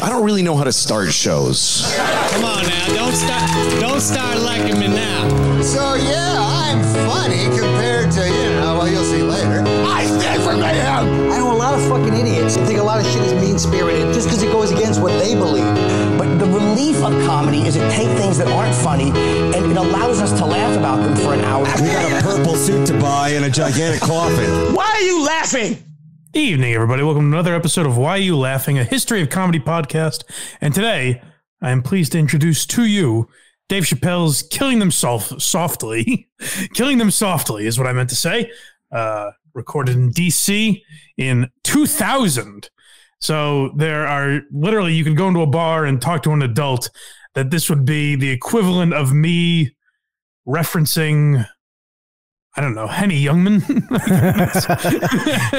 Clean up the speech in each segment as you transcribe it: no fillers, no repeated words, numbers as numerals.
I don't really know how to start shows. Come on now, don't start liking me now. So yeah, I'm funny compared to, well, you'll see later. I stand for mayhem! I know a lot of fucking idiots that think a lot of shit is mean-spirited just because it goes against what they believe. But the relief of comedy is it takes things that aren't funny and it allows us to laugh about them for an hour. We got a purple suit to buy and a gigantic coffin. Why are you laughing? Evening, everybody. Welcome to another episode of Why You Laughing, a history of comedy podcast. And today, I am pleased to introduce to you Dave Chappelle's Killing Them Softly. Killing Them Softly is what I meant to say. Recorded in D.C. in 2000. So there are literally, you can go into a bar and talk to an adult that this would be the equivalent of me referencing, I don't know, Henny Youngman.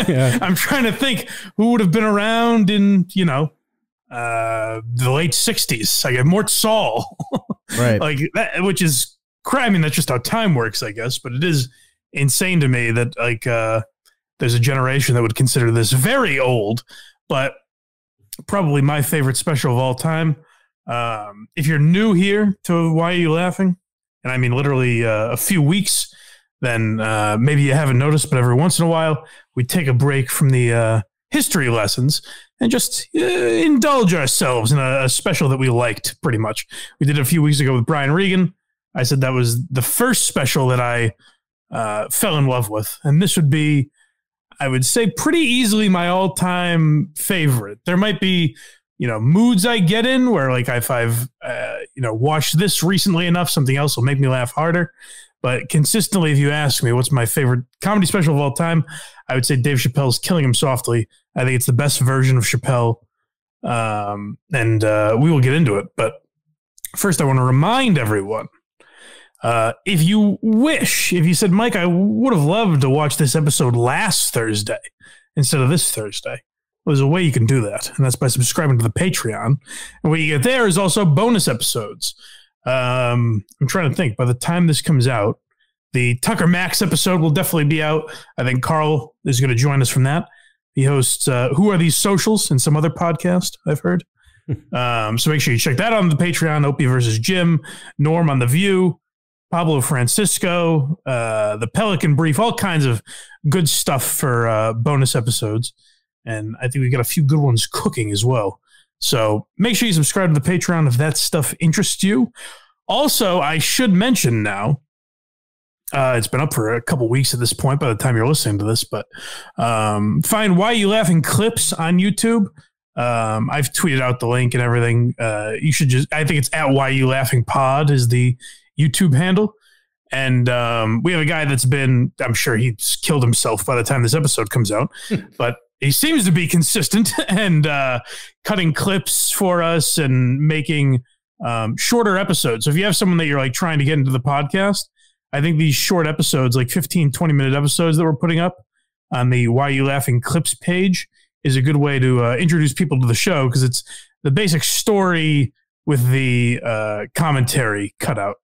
Yeah. I'm trying to think who would have been around in, the late 60s. I get Mort Saul. Right. Like that, which is, I mean, that's just how time works, I guess. But it is insane to me that, there's a generation that would consider this very old, but probably my favorite special of all time. If you're new here to Why Are You Laughing? And I mean, literally a few weeks, then maybe you haven't noticed, but every once in a while, we take a break from the history lessons and just indulge ourselves in a special that we liked pretty much. We did it a few weeks ago with Brian Regan. I said that was the first special that I fell in love with. And this would be, I would say, pretty easily my all-time favorite. There might be, moods I get in where, like, if I've, watched this recently enough, something else will make me laugh harder. But consistently, if you ask me what's my favorite comedy special of all time, I would say Dave Chappelle's Killing Him Softly. I think it's the best version of Chappelle. And we will get into it. But first, I want to remind everyone, if you said, Mike, I would have loved to watch this episode last Thursday instead of this Thursday, well, there's a way you can do that, and that's by subscribing to the Patreon. And what you get there is also bonus episodes. I'm trying to think. By the time this comes out, the Tucker Max episode will definitely be out. I think Carl is going to join us from that. He hosts Who Are These Socials and some other podcast, I've heard. So make sure you check that out on the Patreon. Opie versus Jim, Norm on The View, Pablo Francisco, the Pelican Brief, all kinds of good stuff for bonus episodes. And I think we got a few good ones cooking as well. So make sure you subscribe to the Patreon if that stuff interests you. Also, I should mention now, it's been up for a couple weeks at this point by the time you're listening to this, but find Why You Laughing clips on YouTube. I've tweeted out the link and everything. You should I think it's at Why You Laughing Pod is the YouTube handle. And we have a guy that's been, I'm sure he's killed himself by the time this episode comes out, but he seems to be consistent and cutting clips for us and making shorter episodes. So if you have someone that you're like trying to get into the podcast, I think these short episodes, like 15, 20-minute episodes that we're putting up on the Why You Laughing clips page is a good way to introduce people to the show because it's the basic story with the commentary cut out.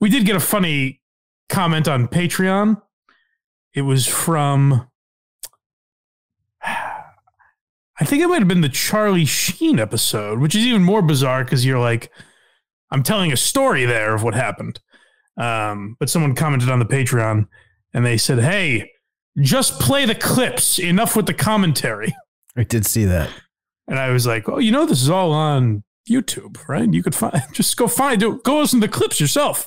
We did get a funny comment on Patreon. It was from, I think it might have been the Charlie Sheen episode, which is even more bizarre because you're like, I'm telling a story there of what happened. But someone commented on the Patreon and they said, hey, just play the clips. Enough with the commentary. I did see that. And I was like, oh, this is all on YouTube, right? You could go listen to the clips yourself.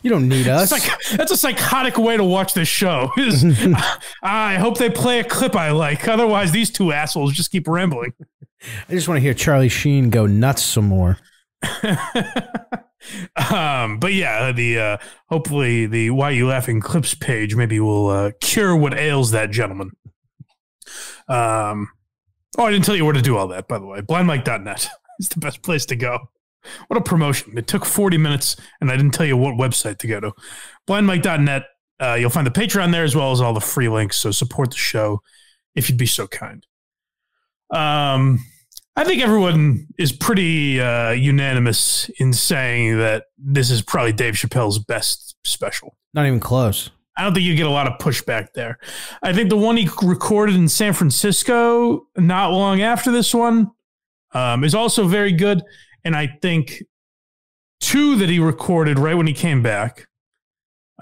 You don't need us. That's a psychotic way to watch this show. I hope they play a clip I like. Otherwise, these two assholes just keep rambling. I just want to hear Charlie Sheen go nuts some more. But yeah, hopefully the Why You Laughing clips page maybe will cure what ails that gentleman. I didn't tell you where to do all that, by the way. blindmike.net is the best place to go. What a promotion. It took 40 minutes, and I didn't tell you what website to go to. blindmike.net. You'll find the Patreon there as well as all the free links, so support the show if you'd be so kind. I think everyone is pretty unanimous in saying that this is probably Dave Chappelle's best special. Not even close. I don't think you get a lot of pushback there. I think the one he recorded in San Francisco not long after this one is also very good. And I think 2 that he recorded right when he came back.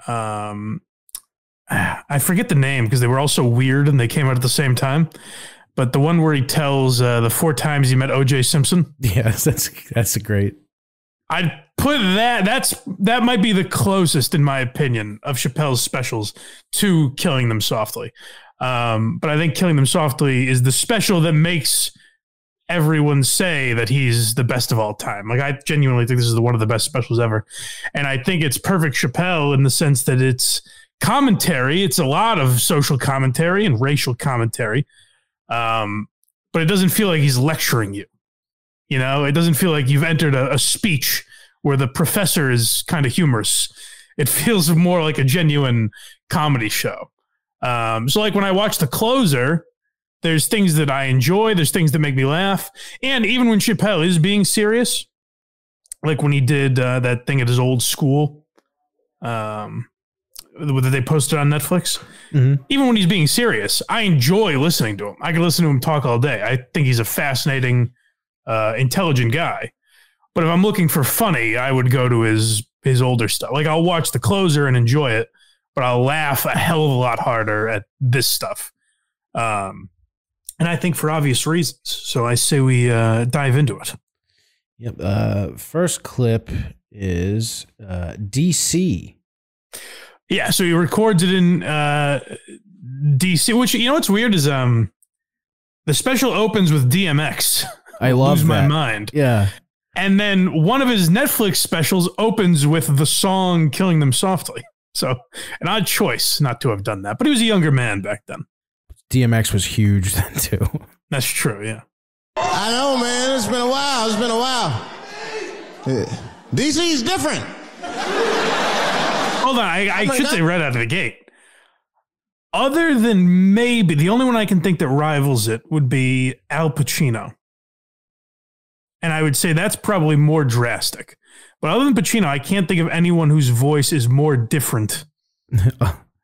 I forget the name because they were all so weird and they came out at the same time. But the one where he tells the 4 times he met O.J. Simpson. Yes, that's a great. I'd put that might be the closest, in my opinion, of Chappelle's specials to Killing Them Softly. But I think Killing Them Softly is the special that makes everyone say that he's the best of all time. Like, I genuinely think this is one of the best specials ever. And I think it's perfect Chappelle in the sense that it's commentary. It's a lot of social commentary and racial commentary. But it doesn't feel like he's lecturing you. You know, it doesn't feel like you've entered a speech where the professor is kind of humorous. It feels more like a genuine comedy show. So like when I watch The Closer, there's things that I enjoy. There's things that make me laugh. And even when Chappelle is being serious, like when he did that thing at his old school, that they posted on Netflix, even when he's being serious, I enjoy listening to him. I can listen to him talk all day. I think he's a fascinating, intelligent guy. But if I'm looking for funny, I would go to his older stuff. Like, I'll watch The Closer and enjoy it, but I'll laugh a hell of a lot harder at this stuff. And I think for obvious reasons. So I say we dive into it. Yep. First clip is DC. Yeah, so he records it in DC, which, you know what's weird is the special opens with DMX. I love Lose that. My Mind. Yeah. And then one of his Netflix specials opens with the song Killing Them Softly. So an odd choice not to have done that. But he was a younger man back then. DMX was huge then, too. That's true, yeah. I know, man. It's been a while. It's been a while. DC's different. Hold on. I should say right out of the gate. Other than maybe, the only one I can think that rivals it would be Al Pacino. And I would say that's probably more drastic. But other than Pacino, I can't think of anyone whose voice is more different.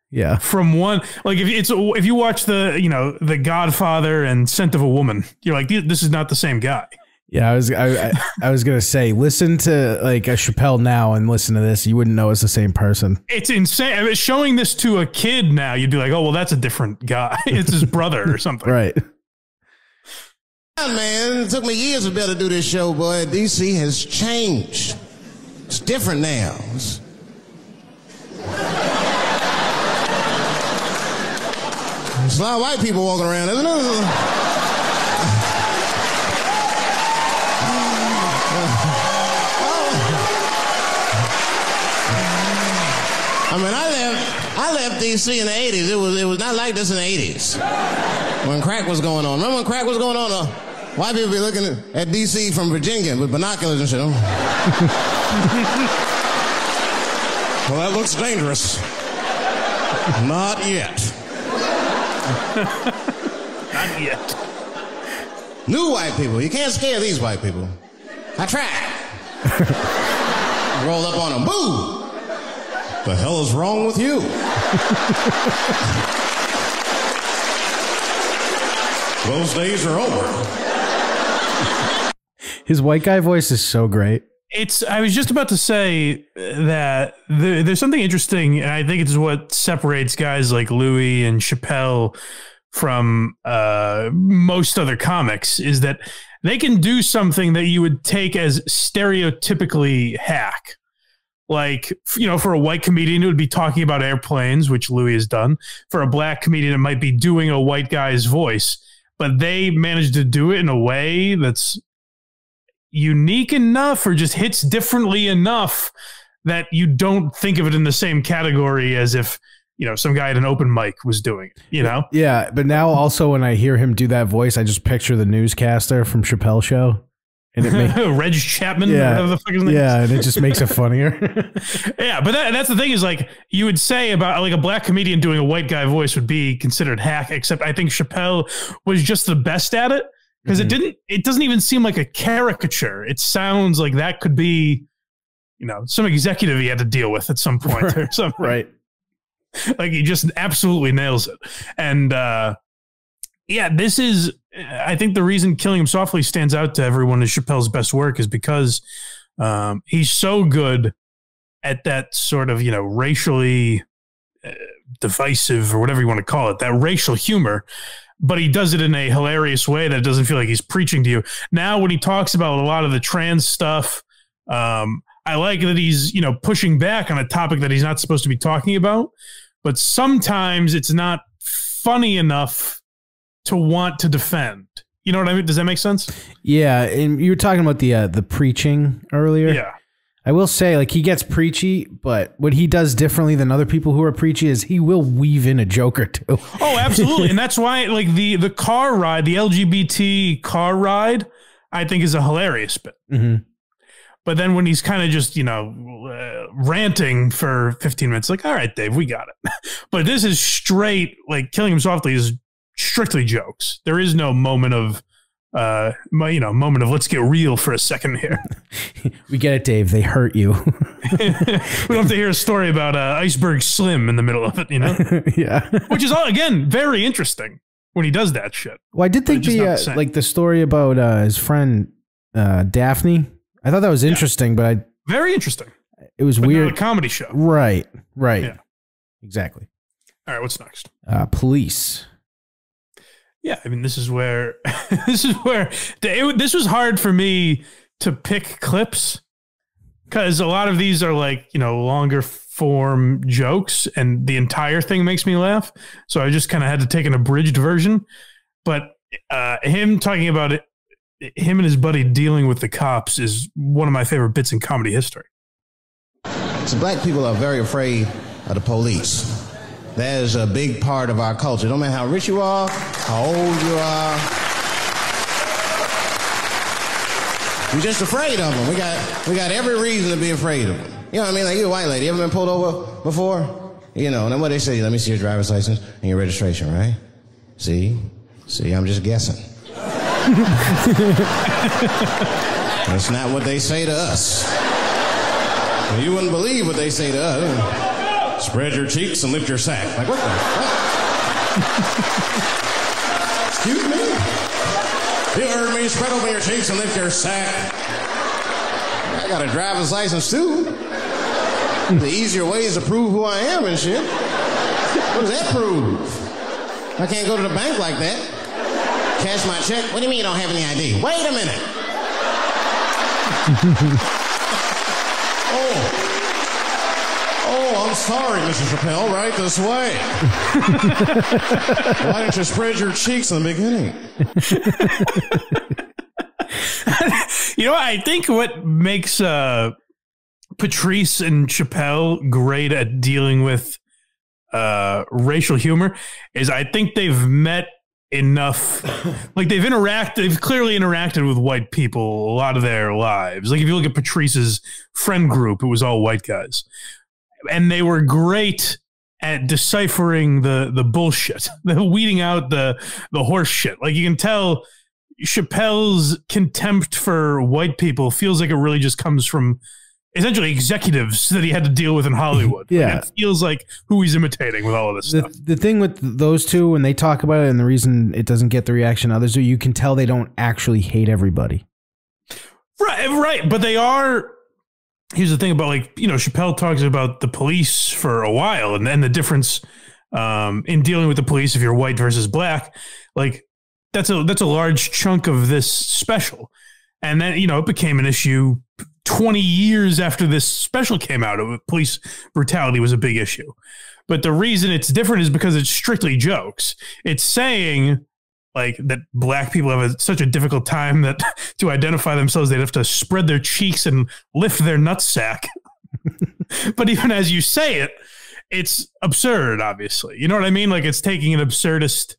Yeah. From one, like if you watch the Godfather and Scent of a Woman, you're like, this is not the same guy. Yeah, I was gonna say, listen to like a Chappelle now and listen to this, you wouldn't know it's the same person. It's insane. I mean, showing this to a kid now, you'd be like, oh well, that's a different guy. It's his brother or something. Right. Yeah, man, it took me years to be able to do this show, boy. DC has changed. It's different now. There's a lot of white people walking around, isn't it? I mean, I left DC in the 80s. It was not like this in the 80s when crack was going on. Remember when crack was going on? White people be looking at DC from Virginia with binoculars and shit. Well, that looks dangerous. Not yet. Not yet. New white people. You can't scare these white people. I tried. Roll up on them. Boo! The hell is wrong with you? Those days are over. His white guy voice is so great. I was just about to say that there's something interesting, and I think it's what separates guys like Louis and Chappelle from most other comics, is that they can do something that you would take as stereotypically hack. Like, you know, for a white comedian, it would be talking about airplanes, which Louis has done. For a black comedian, it might be doing a white guy's voice. But they managed to do it in a way that's unique enough or just hits differently enough that you don't think of it in the same category as if, you know, some guy at an open mic was doing it, you know? Yeah, but now also when I hear him do that voice, I just picture the newscaster from Chappelle Show. And it makes Reg Chapman, yeah, whatever the fuck his name is. Yeah, and it just makes it funnier. Yeah, but that's the thing is, like, you would say about like a black comedian doing a white guy voice would be considered hack, except I think Chappelle was just the best at it because it doesn't even seem like a caricature. It sounds like that could be, you know, some executive he had to deal with at some point or something. Right. Like, he just absolutely nails it. And yeah, this is I think the reason Killing Him Softly stands out to everyone as Chappelle's best work is because he's so good at that sort of, racially divisive or whatever you want to call it, that racial humor, but he does it in a hilarious way that doesn't feel like he's preaching to you. Now, when he talks about a lot of the trans stuff, I like that he's, pushing back on a topic that he's not supposed to be talking about, but sometimes it's not funny enough to want to defend. You know what I mean? Does that make sense? Yeah, and you were talking about the preaching earlier. Yeah. I will say, like, he gets preachy, but what he does differently than other people who are preachy is he will weave in a joke or two. Oh, absolutely. And that's why, like, the car ride, the LGBT car ride, I think is a hilarious bit. Mm-hmm. But then when he's kind of just, ranting for 15 minutes, like, all right, Dave, we got it. But this is straight, like, Killing Him Softly is strictly jokes. There is no moment of, let's get real for a second here. We get it, Dave. They hurt you. We don't have to hear a story about Iceberg Slim in the middle of it, Yeah. Which is, again, very interesting when he does that shit. Well, I did think the story about his friend Daphne, I thought that was interesting, but very interesting. It was weird. Not a comedy show. Right. Yeah. Exactly. All right, what's next? Police. Yeah, I mean, this is where this was hard for me to pick clips because a lot of these are like, longer form jokes and the entire thing makes me laugh. So I just kind of had to take an abridged version. But him talking about it, him and his buddy dealing with the cops is one of my favorite bits in comedy history. So black people are very afraid of the police. That is a big part of our culture. No matter how rich you are, how old you are, we're just afraid of them. We got every reason to be afraid of them. You know what I mean? Like, you're a white lady. You ever been pulled over before? And then what they say, let me see your driver's license and your registration, right? See, I'm just guessing. That's not what they say to us. You wouldn't believe what they say to us. Spread your cheeks and lift your sack. Like, what the fuck? Excuse me? You heard me. Spread open your cheeks and lift your sack. I got a driver's license, too. The easier way is to prove who I am and shit. What does that prove? I can't go to the bank like that. Cash my check. What do you mean you don't have any ID? Wait a minute. Oh, I'm sorry, Mrs. Chappelle. Right this way. Why didn't you spread your cheeks in the beginning? I think what makes Patrice and Chappelle great at dealing with racial humor is I think they've met enough, like they've clearly interacted with white people a lot of their lives. Like if you look at Patrice's friend group, it was all white guys. And they were great at deciphering the bullshit, the weeding out the horse shit. Like you can tell Chappelle's contempt for white people feels like it really just comes from essentially executives that he had to deal with in Hollywood. Yeah. Like it feels like who he's imitating with all of this stuff. The thing with those two, when they talk about it, and the reason it doesn't get the reaction others do, you can tell they don't actually hate everybody. Right. But they are. Here's the thing about Chappelle talks about the police for a while and then the difference in dealing with the police if you're white versus black. Like that's a large chunk of this special. And then, it became an issue 20 years after this special came out. Police brutality was a big issue. But the reason it's different is because it's strictly jokes. It's saying like that black people have such a difficult time that to identify themselves, they'd have to spread their cheeks and lift their nutsack. But even as you say it, it's absurd, obviously. You know what I mean? Like it's taking an absurdist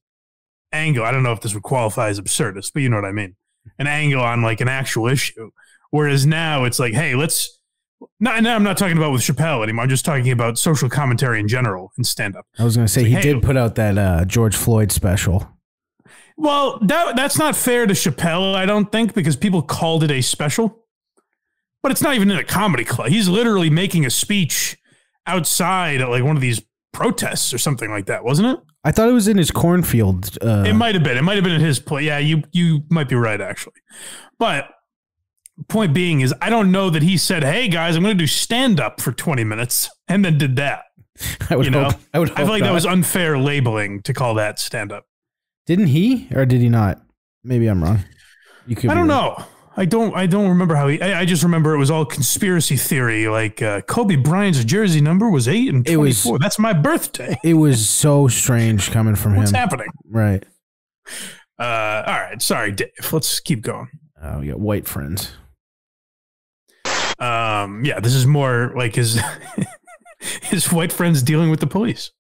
angle. I don't know if this would qualify as absurdist, but you know what I mean? An angle on like an actual issue. Whereas now it's like, hey, I'm not talking about with Chappelle anymore. I'm just talking about social commentary in general in stand-up. I was going to say, he did put out that George Floyd special. Well, that's not fair to Chappelle, I don't think, because people called it a special. But it's not even in a comedy club. He's literally making a speech outside at like one of these protests or something like that, wasn't it? I thought it was in his cornfield. It might have been. It might have been at his place. Yeah, you might be right, actually. But point being is, I don't know that he said, "Hey guys, I'm going to do stand up for 20 minutes," and then did that. I would hope. I feel like that was unfair labeling to call that stand up. Didn't he, or did he not? Maybe I'm wrong. You could. I don't know. I don't remember how he. I just remember it was all conspiracy theory. Like Kobe Bryant's jersey number was 8 and 24. That's my birthday. It was so strange coming from him. What's happening? Right. All right. Sorry, Dave. Let's keep going. We got white friends. Yeah, this is more like his his white friends dealing with the police.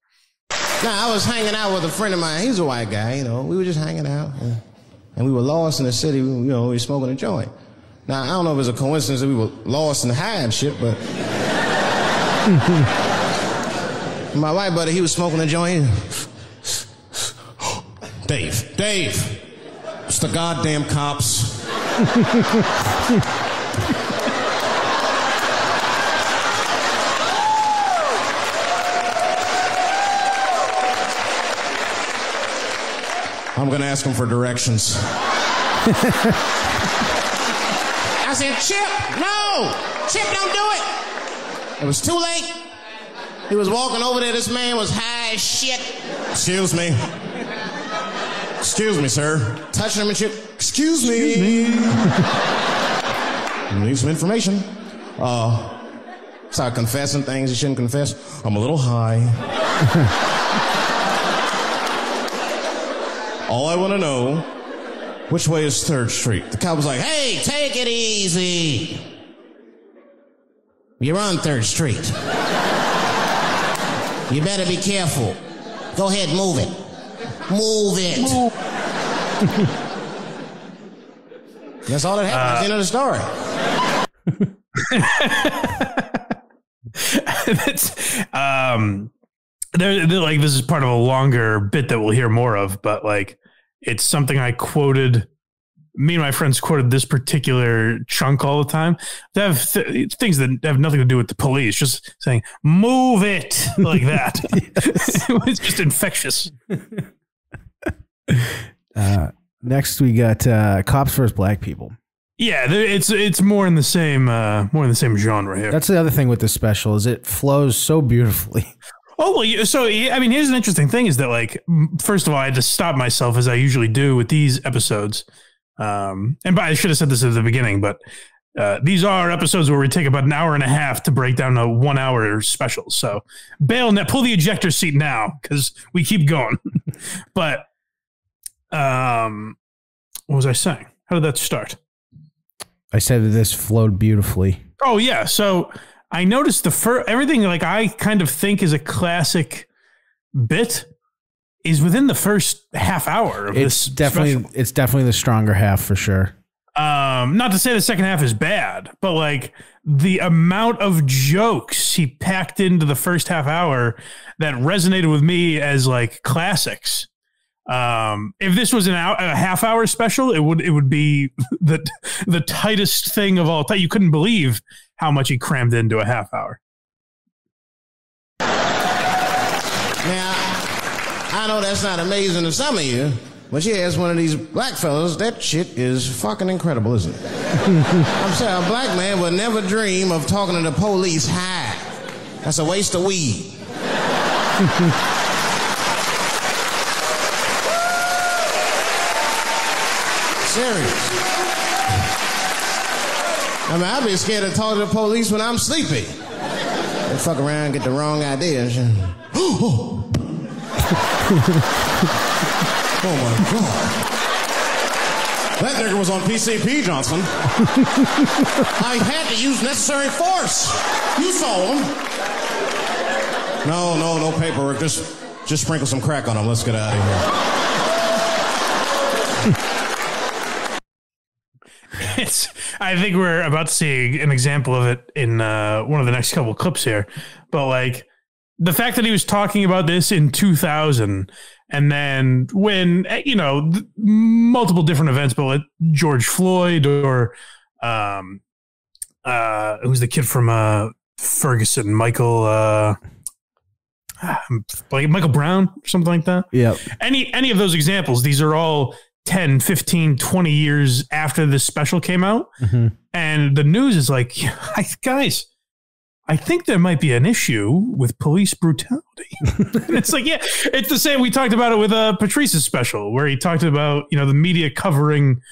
Now, I was hanging out with a friend of mine. He's a white guy, We were just hanging out. And we were lost in the city, we were smoking a joint. Now, I don't know if it's a coincidence that we were lost and high and shit, but... my white buddy, he was smoking a joint. Dave, it's the goddamn cops. I'm gonna ask him for directions. I said, Chip, no! Chip, don't do it! It was too late. He was walking over there. This man was high as shit. Excuse me. Excuse me, sir. Touching him and shit. Excuse me. Need some information. Start confessing things he shouldn't confess. I'm a little high. All I want to know, which way is 3rd Street? The cop was like, hey, take it easy. You're on 3rd Street. You better be careful. Go ahead, move it. Move it. That's all that happened. That's the end of the story. They're like, this is part of a longer bit that we'll hear more of, but like, it's something I quoted. Me and my friends quoted this particular chunk all the time. They have things that have nothing to do with the police, just saying, move it, like that. It's just infectious. Next we got Cops vs. Black People. Yeah, it's more in the same genre here. That's the other thing with this special, is it flows so beautifully. Oh, well, so, I mean, here's an interesting thing is that, like, first of all, I had to stop myself, as I usually do with these episodes. I should have said this at the beginning, but these are episodes where we take about an hour and a half to break down a 1 hour special. So pull the ejector seat now, because we keep going. But what was I saying? How did that start? I said that this flowed beautifully. Oh, yeah. So I noticed everything like I kind of think is a classic bit is within the first half hour of this special. It's definitely the stronger half for sure. Not to say the second half is bad, but like the amount of jokes he packed into the first half hour that resonated with me as like classics. If this was a half hour special, it would be the tightest thing of all time. You couldn't believe how much he crammed into a half hour. Now, I know that's not amazing to some of you, but you ask one of these black fellas, that shit is fucking incredible, isn't it? I'm saying a black man would never dream of talking to the police high. That's a waste of weed. Serious. I mean, I'd be scared to talk to the police when I'm sleepy. They fuck around, get the wrong idea and shit. Oh my God. That nigga was on PCP, Johnson. I had to use necessary force. You saw him. No paperwork. Just sprinkle some crack on him. Let's get out of here. I think we're about to see an example of it in one of the next couple clips here. But like the fact that he was talking about this in 2000, and then when multiple different events, but like George Floyd or who's the kid from Ferguson, Michael. like Michael Brown or something like that. Yeah. Any of those examples, these are all 10, 15, 20 years after this special came out. Mm-hmm. And the news is like, guys, I think there might be an issue with police brutality. It's like, yeah, it's the same. We talked about it with Patrice's special, where he talked about, the media covering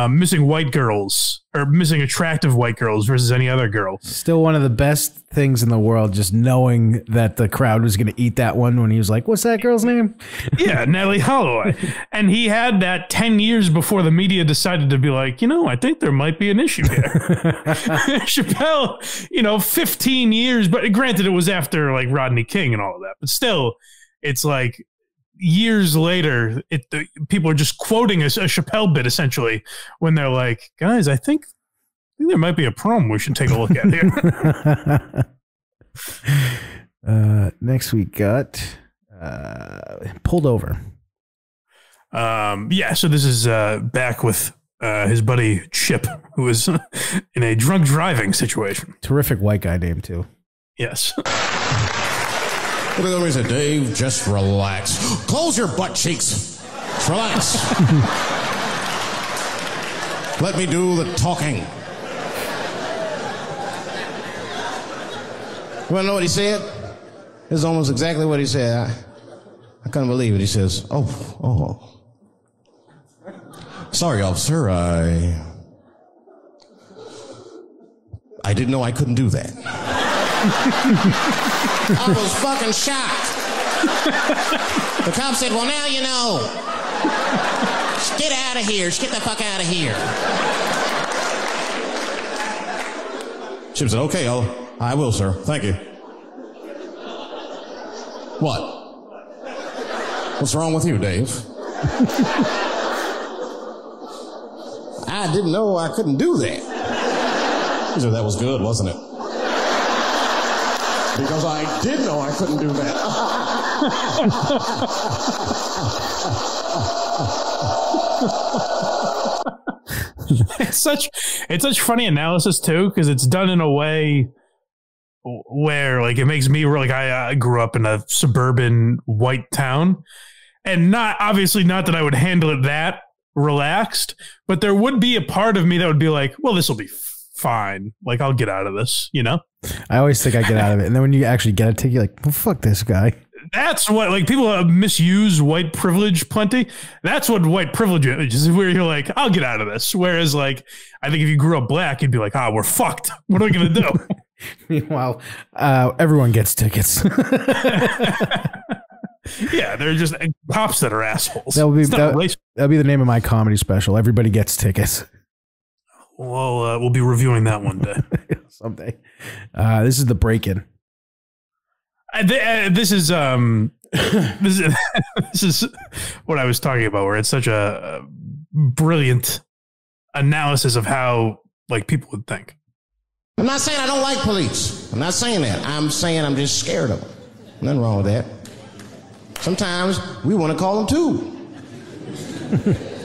missing white girls or missing attractive white girls versus any other girl. Still one of the best things in the world, just knowing that the crowd was going to eat that one when he was like, what's that girl's name? Yeah, Natalie Holloway. And he had that 10 years before the media decided to be like, I think there might be an issue here. Chappelle, 15 years, but granted it was after like Rodney King and all of that, but still it's like years later, people are just quoting a Chappelle bit essentially when they're like, guys, I think there might be a problem we should take a look at here. Next we got Pulled Over. So this is back with his buddy Chip, who was in a drunk driving situation. Terrific white guy name too. Yes. Look at me and say, Dave, just relax. Close your butt cheeks. Just relax. Let me do the talking. You want to know what he said? This is almost exactly what he said. I couldn't believe it. He says, oh. Sorry, officer. I didn't know I couldn't do that. I was fucking shocked. The cop said, well, now you know. Just get out of here. Just get the fuck out of here. Chip said, okay, I will, sir. Thank you. What? What's wrong with you, Dave? I didn't know I couldn't do that. He said, that was good, wasn't it? Because I did know I couldn't do that. It's such funny analysis too, because it's done in a way where like it makes me like I grew up in a suburban white town, and not that I would handle it that relaxed, but there would be a part of me that would be like, well, this will be fine. Like I'll get out of this, I always think I get out of it. And then when you actually get a ticket, you're like, well, fuck this guy. That's what, like, people misuse white privilege plenty. That's what white privilege is, where you're like, I'll get out of this. Whereas, like, I think if you grew up black, you'd be like, we're fucked. What are we going to do? Meanwhile, everyone gets tickets. Yeah, they're just cops that are assholes. That'll be the name of my comedy special. Everybody gets tickets. Well, we'll be reviewing that one day. Someday. This is the break-in. This is what I was talking about, where it's such a brilliant analysis of how like people would think. I'm not saying I don't like police. I'm not saying that. I'm saying I'm just scared of them. Nothing wrong with that. Sometimes we want to call them too.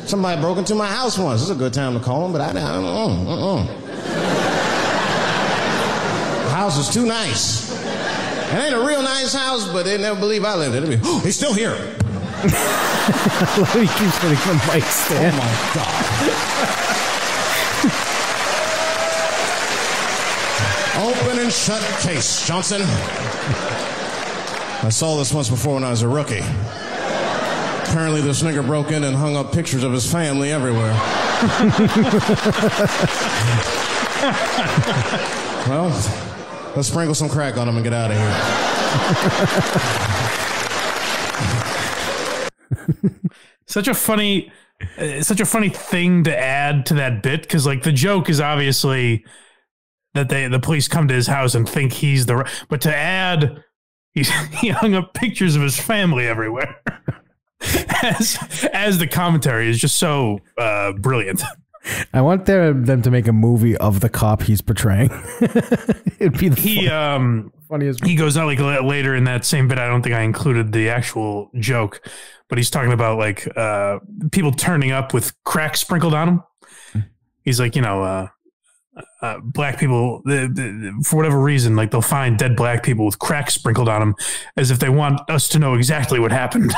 Somebody broke into my house once. It's a good time to call them, but I don't. The house is too nice. It ain't a real nice house, but they never believe I lived in it. He's still here. He keeps putting the mic stand. Oh my God. Open and shut case, Johnson. I saw this once before when I was a rookie. Apparently this nigger broke in and hung up pictures of his family everywhere. Well, let's sprinkle some crack on him and get out of here. Such a funny thing to add to that bit, because like the joke is obviously that the police come to his house and think he's but to add he hung up pictures of his family everywhere as the commentary is just so brilliant. I want them to make a movie of the cop he's portraying. It'd be funniest. He goes out like later in that same bit. I don't think I included the actual joke, but he's talking about like people turning up with crack sprinkled on them. He's like, black people, for whatever reason, like they'll find dead black people with crack sprinkled on them as if they want us to know exactly what happened.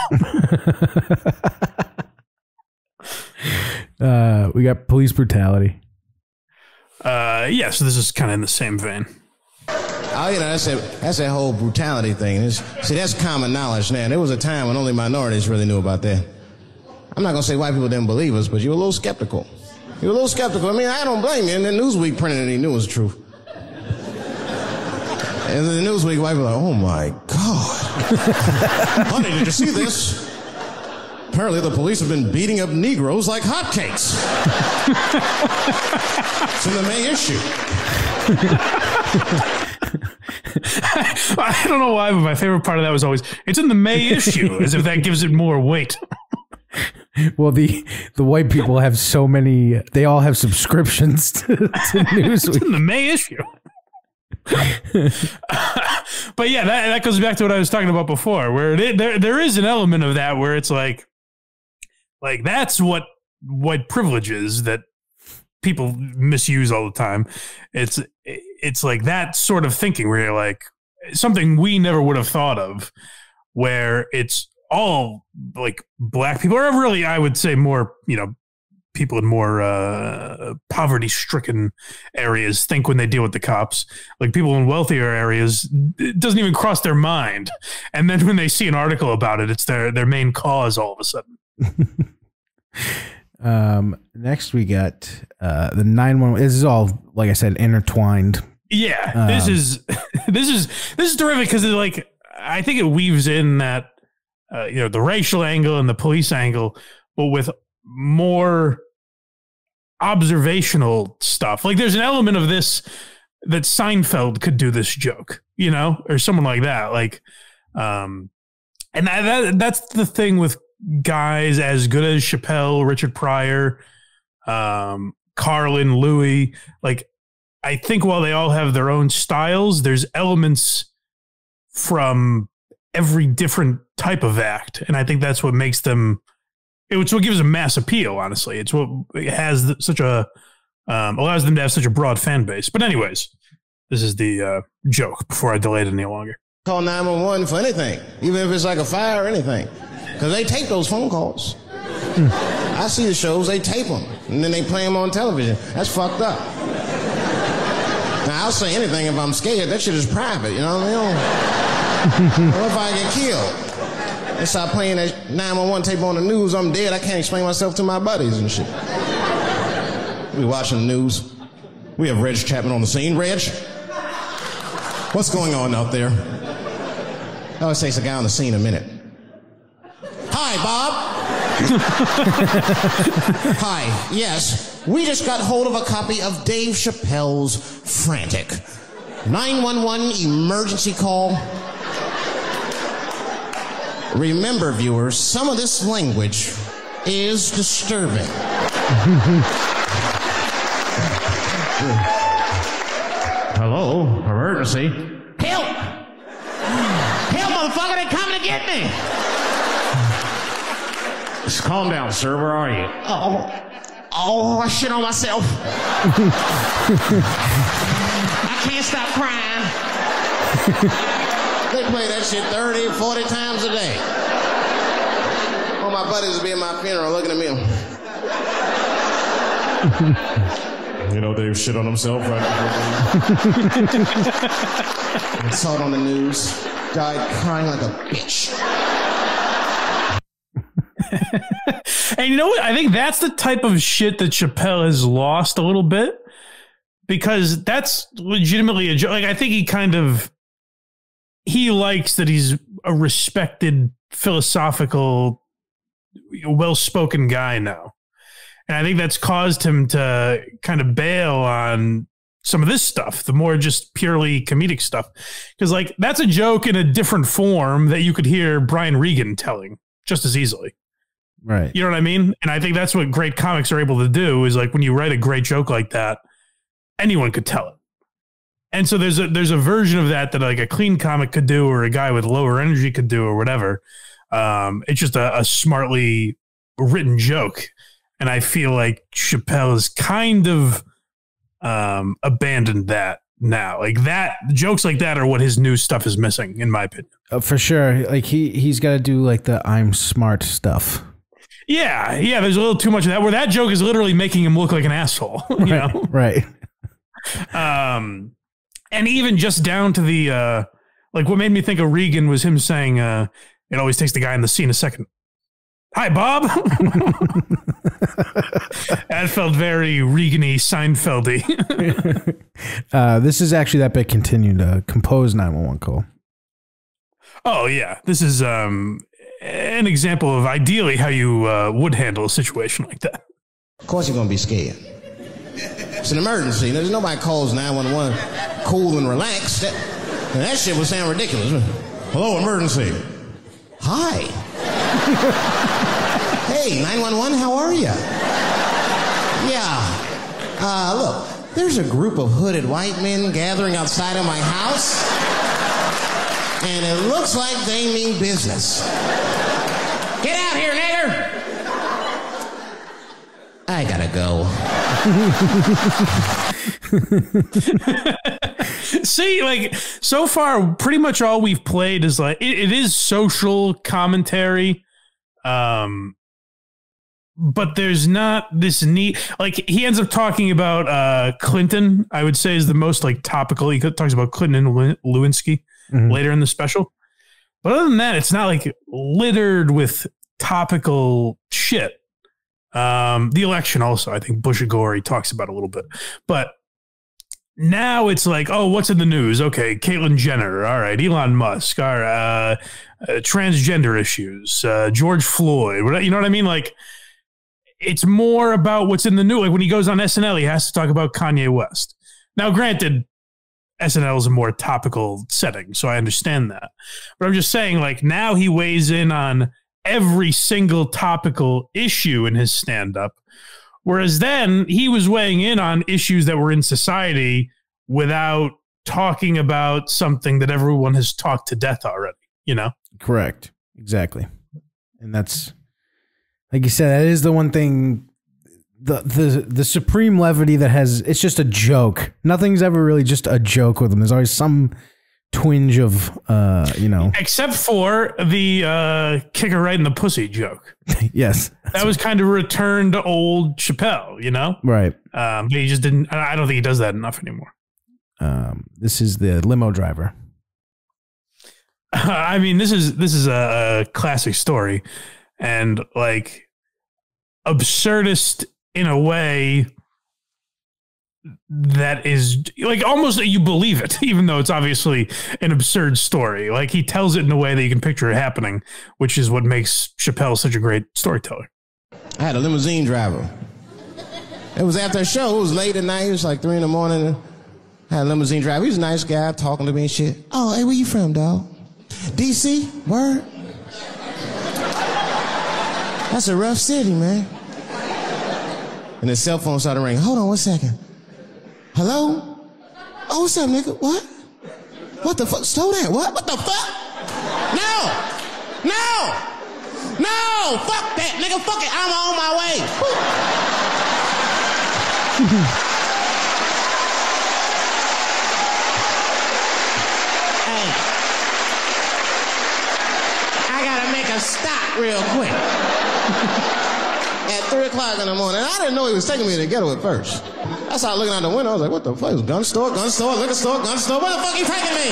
We got police brutality. Yeah, so this is kind of in the same vein. Oh, you know, that's that whole brutality thing. See, that's common knowledge now. There was a time when only minorities really knew about that. I'm not going to say white people didn't believe us, but you were a little skeptical. You were a little skeptical. I mean, I don't blame you. And then Newsweek printed it, he knew it was true. And then the Newsweek white people were like, oh my God. Honey, did you see this? Apparently the police have been beating up Negroes like hotcakes. It's in the May issue. I don't know why, but my favorite part of that was always, it's in the May issue, as if that gives it more weight. Well, the white people have so many, they all have subscriptions to Newsweek. It's in the May issue. But yeah, that goes back to what I was talking about before, where there is an element of that where it's like that's what white privilege is that people misuse all the time. It's like that sort of thinking where you're like, something we never would have thought of, where it's all like black people, or really, I would say more, people in more poverty-stricken areas think when they deal with the cops. Like people in wealthier areas, it doesn't even cross their mind. And then when they see an article about it, it's their main cause all of a sudden. Next we got the 911. This is all, like I said, intertwined. Yeah, this is terrific because I think it weaves in that the racial angle and the police angle, but with more observational stuff. Like there's an element of this that Seinfeld could do this joke, or someone like that. Like, and that's the thing with guys as good as Chappelle, Richard Pryor, Carlin, Louis. Like, I think while they all have their own styles, there's elements from every different type of act. And I think that's what makes them, it's what gives them mass appeal, honestly. It's what has such a, allows them to have such a broad fan base. But anyways, this is the joke before I delay it any longer. Call 911 for anything, even if it's like a fire or anything. Because they tape those phone calls. I see the shows, they tape them, and then they play them on television. That's fucked up. Now, I'll say anything if I'm scared. That shit is private, you know what I mean? What if I get killed? They start playing that 911 tape on the news, I'm dead, I can't explain myself to my buddies and shit. We watching the news. We have Reg Chapman on the scene. Reg, what's going on out there? It always takes a guy on the scene a minute. Hi, Bob. Hi, yes. We just got hold of a copy of Dave Chappelle's Frantic. 911 emergency call. Remember, viewers, some of this language is disturbing. Hello, emergency. Help! Help, motherfucker, they're coming to get me! Just calm down, sir. Where are you? Oh, I shit on myself. I can't stop crying. They play that shit 30, 40 times a day. All my buddies will be at my funeral looking at me. Dave shit on himself, right? I saw it on the news. Died crying like a bitch. And you know what? I think that's the type of shit that Chappelle has lost a little bit, because that's legitimately a joke. Like, I think he likes that he's a respected, philosophical, well-spoken guy now. And I think that's caused him to kind of bail on some of this stuff, the more just purely comedic stuff. Because, like, that's a joke in a different form that you could hear Brian Regan telling just as easily. Right. You know what I mean? And I think that's what great comics are able to do, is like when you write a great joke like that, anyone could tell it. And so there's a version of that like a clean comic could do, or a guy with lower energy could do, or whatever. It's just a smartly written joke. And I feel like Chappelle is kind of abandoned that now. Like that, jokes like that are what his new stuff is missing, in my opinion. For sure. Like he's got to do like the I'm smart stuff. Yeah. There's a little too much of that, where that joke is literally making him look like an asshole. You know? Right. And even just down to the like, what made me think of Regan was him saying, "It always takes the guy in the scene a second. Hi, Bob." That felt very Regan-y, Seinfeld-y. This is actually that bit continued. Compose 911 call. Oh, yeah. This is an example of ideally how you would handle a situation like that. Of course you're going to be scared. It's an emergency. There's nobody calls 911 cool and relaxed. That shit would sound ridiculous. Hello, emergency. Hi. Hey, 911, how are you? Yeah. Look, there's a group of hooded white men gathering outside of my house, and it looks like they mean business. Get out here, nigger! I gotta go. See, like, so far, pretty much all we've played is like, it is social commentary. But there's not this neat, like, he ends up talking about Clinton, I would say is the most like topical. He talks about Clinton and Lewinsky later in the special. But other than that, it's not like littered with topical shit. The election also, I think Bush and Gore he talks about a little bit. But now it's like, oh, what's in the news? Okay, Caitlyn Jenner. All right, Elon Musk. All right, transgender issues. George Floyd. You know what I mean? Like, it's more about what's in the news. Like when he goes on SNL, he has to talk about Kanye West. Now, granted, SNL is a more topical setting, so I understand that. But I'm just saying, like, now he weighs in on every single topical issue in his stand-up, whereas then he was weighing in on issues that were in society without talking about something that everyone has talked to death already, you know? Correct. Exactly. And that's, like you said, that is the one thing, the supreme levity that has, it's just a joke. Nothing's ever really just a joke with him. There's always some twinge of, you know. Except for the kick her right in the pussy joke. Yes. That was kind of a return to old Chappelle, you know? Right. But he just didn't, I don't think he does that enough anymore. This is the limo driver. I mean, this is a classic story. And like absurdist in a way that is like almost you believe it, even though it's obviously an absurd story. Like he tells it in a way that you can picture it happening, which is what makes Chappelle such a great storyteller. I had a limousine driver. It was after a show. It was late at night. It was like 3 in the morning. I had a limousine driver. He was a nice guy talking to me and shit. Oh, hey, where you from, dog? DC? Word? That's a rough city, man. And his cell phone started ringing. Hold on 1 second. Hello? Oh, what's up, nigga? What? What the fuck? Slow down. What? What the fuck? No! No! No! Fuck that, nigga. Fuck it. I'm on my way. Hey. I gotta make a stop real quick. At 3 o'clock in the morning. I didn't know he was taking me to the ghetto at first. I started looking out the window. I was like, what the fuck? It was gun store, liquor store, gun store. Where the fuck are you taking me?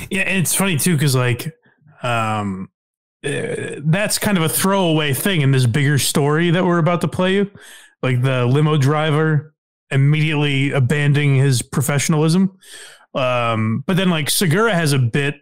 Yeah, and it's funny too, because like that's kind of a throwaway thing in this bigger story that we're about to play you. Like the limo driver immediately abandoning his professionalism. But then like Segura has a bit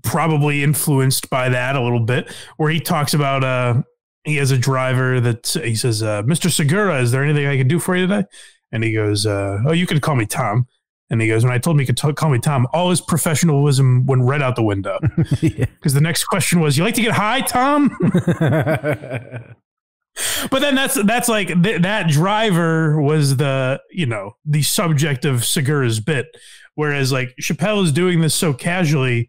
probably influenced by that a little bit, where he talks about he has a driver that he says, Mr. Segura, is there anything I can do for you today? And he goes, oh, you can call me Tom. And he goes, when I told him he could call me Tom, all his professionalism went right out the window. Because the next question was, you like to get high, Tom? But then that's like that driver was the, you know, the subject of Segura's bit. Whereas like Chappelle is doing this so casually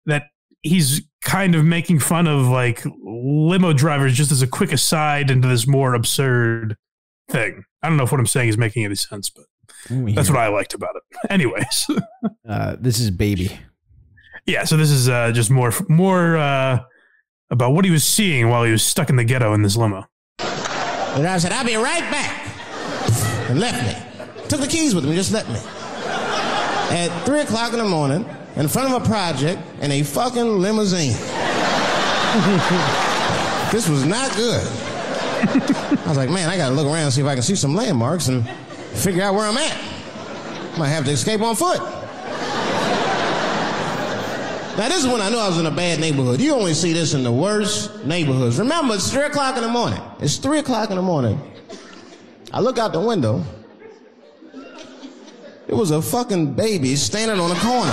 that he's kind of making fun of like limo drivers just as a quick aside into this more absurd thing. I don't know if what I'm saying is making any sense, but that's what I liked about it. Anyways. This is Baby. Yeah, so this is just more about what he was seeing while he was stuck in the ghetto in this limo. And I said, I'll be right back. And left me. Took the keys with him, just left me. At 3 o'clock in the morning, in front of a project, in a fucking limousine. This was not good. I was like, man, I gotta look around and see if I can see some landmarks and figure out where I'm at. Might have to escape on foot. Now, this is when I knew I was in a bad neighborhood. You only see this in the worst neighborhoods. Remember, it's 3 o'clock in the morning. It's 3 o'clock in the morning. I look out the window. It was a fucking baby standing on a corner.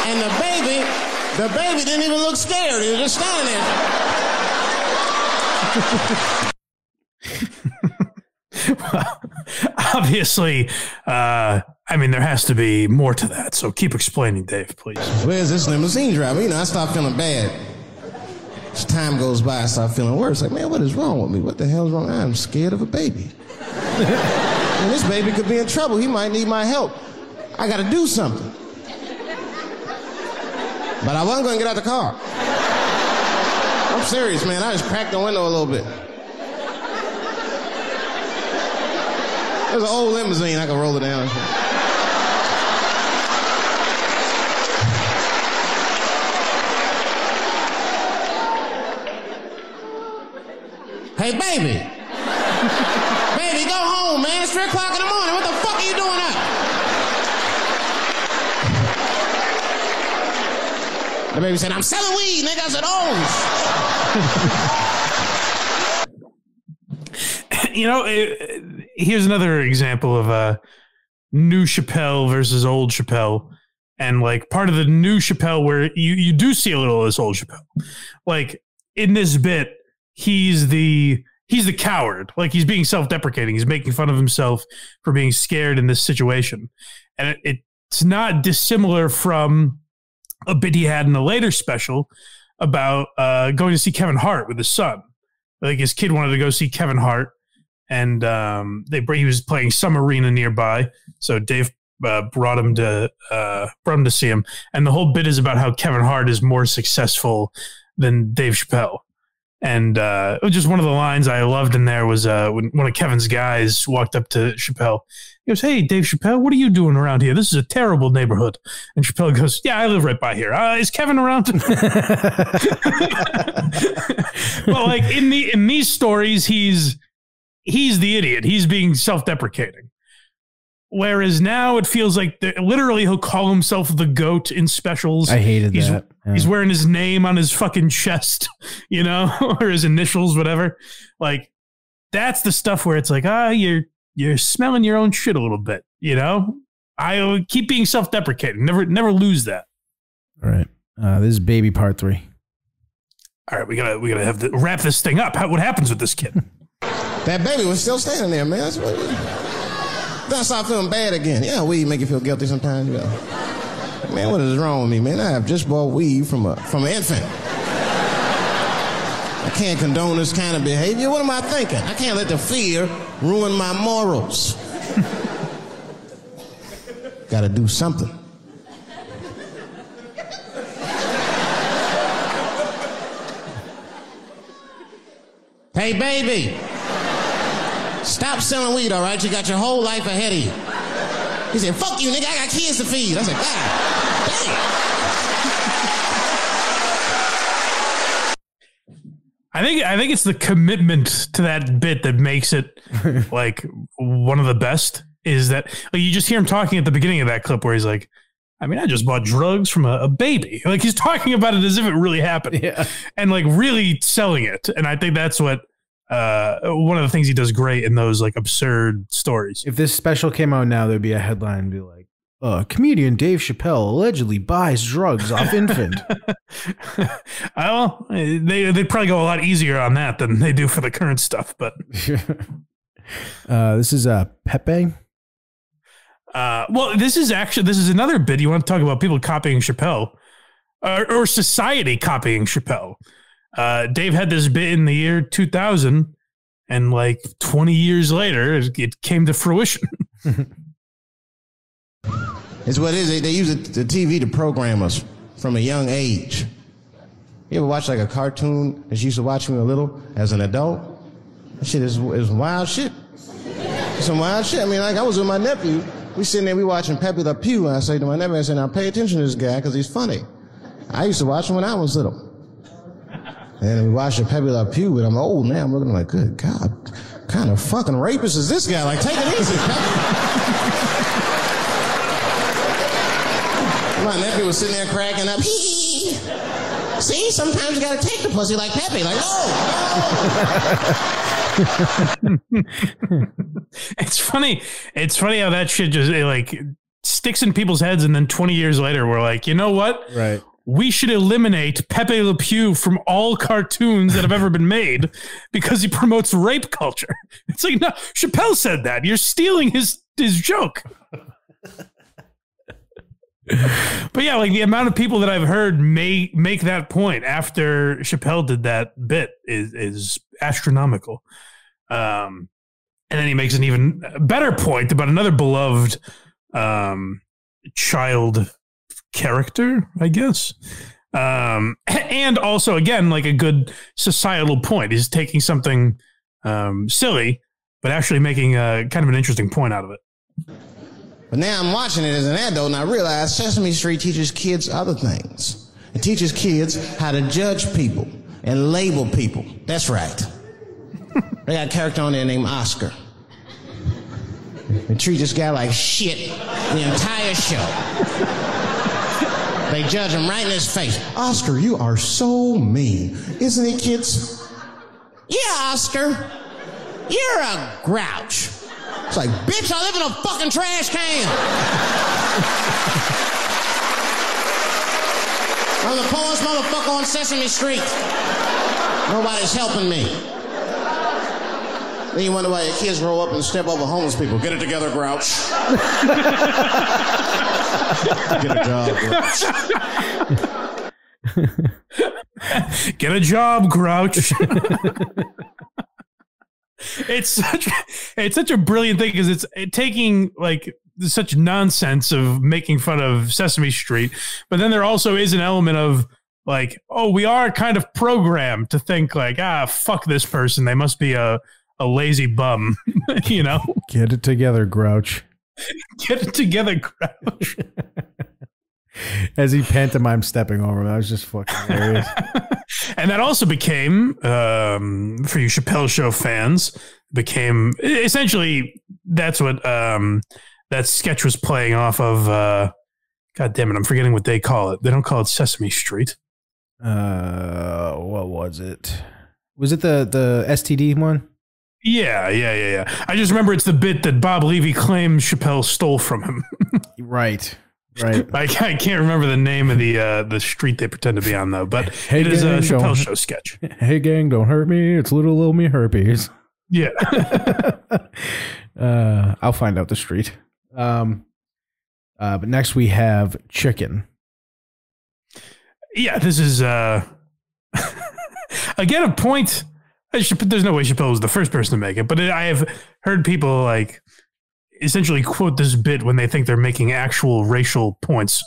And the baby didn't even look scared. He was just standing there. Well, obviously, I mean, there has to be more to that. So keep explaining, Dave, please. Where's this limousine driver? You know, I start feeling bad. As time goes by, I start feeling worse. Like, man, what is wrong with me? What the hell's wrong? I'm scared of a baby. And this baby could be in trouble. He might need my help. I got to do something. But I wasn't going to get out the car. I'm serious, man. I just cracked the window a little bit. There's an old limousine. I could roll it down. Hey, baby. Baby, go home, man. It's 3 o'clock in the morning. What the fuck are you doing up? The baby said, I'm selling weed, nigga. I said, oh. You know, here's another example of new Chappelle versus old Chappelle. And like part of the new Chappelle where you do see a little of this old Chappelle. Like in this bit, he's the coward. Like he's being self-deprecating. He's making fun of himself for being scared in this situation. And it's not dissimilar from a bit he had in a later special about going to see Kevin Hart with his son. Like his kid wanted to go see Kevin Hart, and he was playing some arena nearby. So Dave brought him to see him. And the whole bit is about how Kevin Hart is more successful than Dave Chappelle. And just one of the lines I loved in there was when one of Kevin's guys walked up to Chappelle. He goes, "Hey, Dave Chappelle, what are you doing around here? This is a terrible neighborhood." And Chappelle goes, "Yeah, I live right by here. Is Kevin around?" Well, like in these stories, he's the idiot. He's being self-deprecating. Whereas now it feels like literally he'll call himself the GOAT in specials. I hated that. Yeah. He's wearing his name on his fucking chest, you know, or his initials, whatever. Like that's the stuff where it's like, you're smelling your own shit a little bit, you know. I keep being self-deprecating. Never lose that. All right, this is Baby Part 3. All right, we gotta have to wrap this thing up. What happens with this kid? That baby was still standing there, man. That's what. Then I started feeling bad again. Yeah, weed make you feel guilty sometimes. You know. Man, what is wrong with me, man? I have just bought weed from an infant. I can't condone this kind of behavior. What am I thinking? I can't let the fear ruin my morals. Gotta do something. Hey, baby. Stop selling weed, all right? You got your whole life ahead of you. He said, fuck you, nigga. I got kids to feed. I said, God damn. I think it's the commitment to that bit that makes it like one of the best. Is that like, you just hear him talking at the beginning of that clip where he's like, I mean, I just bought drugs from a baby. Like he's talking about it as if it really happened, and like really selling it. And I think that's what one of the things he does great in those like absurd stories. If this special came out now, there'd be a headline and be like, comedian Dave Chappelle allegedly buys drugs off infant. Well, they'd probably go a lot easier on that than they do for the current stuff. But This is Pepe. Well, this is another bit. You want to talk about people copying Chappelle, or society copying Chappelle. Dave had this bit in the year 2000, and like 20 years later, it came to fruition. It's what it is. They use the TV to program us from a young age. You ever watch like a cartoon that you used to watch when you were little as an adult? That shit is wild shit. Some wild shit. I mean, like I was with my nephew. We sitting there, we watching Pepe Le Pew, and I say to my nephew, I say, now pay attention to this guy because he's funny. I used to watch him when I was little. And we watched Pepe Le Pew, but I'm old now. I'm looking like, good God, what kind of fucking rapist is this guy? Like, take it easy, Pepe. My nephew was sitting there cracking up. See, sometimes you gotta take the pussy like Pepe. Like, no. It's funny. It's funny how that shit just sticks in people's heads, and then 20 years later, we're like, you know what? Right. We should eliminate Pepe Le Pew from all cartoons that have ever been made because he promotes rape culture. It's like, no, Chappelle said that. You're stealing his joke. But yeah, like the amount of people that I've heard make that point after Chappelle did that bit is astronomical. And then he makes an even better point about another beloved child character, I guess. And also, again, like a good societal point. He's taking something silly, but actually making kind of an interesting point out of it. But now I'm watching it as an adult, and I realize Sesame Street teaches kids other things. It teaches kids how to judge people and label people. That's right. They got a character on there named Oscar. They treat this guy like shit the entire show. They judge him right in his face. Oscar, you are so mean. Isn't it, kids? Yeah, Oscar. You're a grouch. It's like, bitch, I live in a fucking trash can. I'm the poorest motherfucker on Sesame Street. Nobody's helping me. Then you wonder why your kids grow up and step over homeless people. Get it together, grouch. Get a job, grouch. Get a job, grouch. It's such a brilliant thing because it's taking like such nonsense of making fun of Sesame Street, but then there also is an element of like, oh, we are kind of programmed to think like, fuck this person, they must be a lazy bum, you know? Get it together, grouch. Get it together, grouch. As he pantomime stepping over him, that was just fucking hilarious. And that also became, for you Chappelle Show fans, became essentially that's what that sketch was playing off of. God damn it, I'm forgetting what they call it. They don't call it Sesame Street. What was it? Was it the STD one? Yeah. I just remember it's the bit that Bob Levy claims Chappelle stole from him. Right. I can't remember the name of the street they pretend to be on though, but hey, it is a Chappelle Show sketch. Hey gang, don't hurt me. It's little me herpes. Yeah. I'll find out the street. But next we have Chicken. Yeah, this is again a point. There's no way Chappelle was the first person to make it, but I have heard people like essentially quote this bit when they think they're making actual racial points.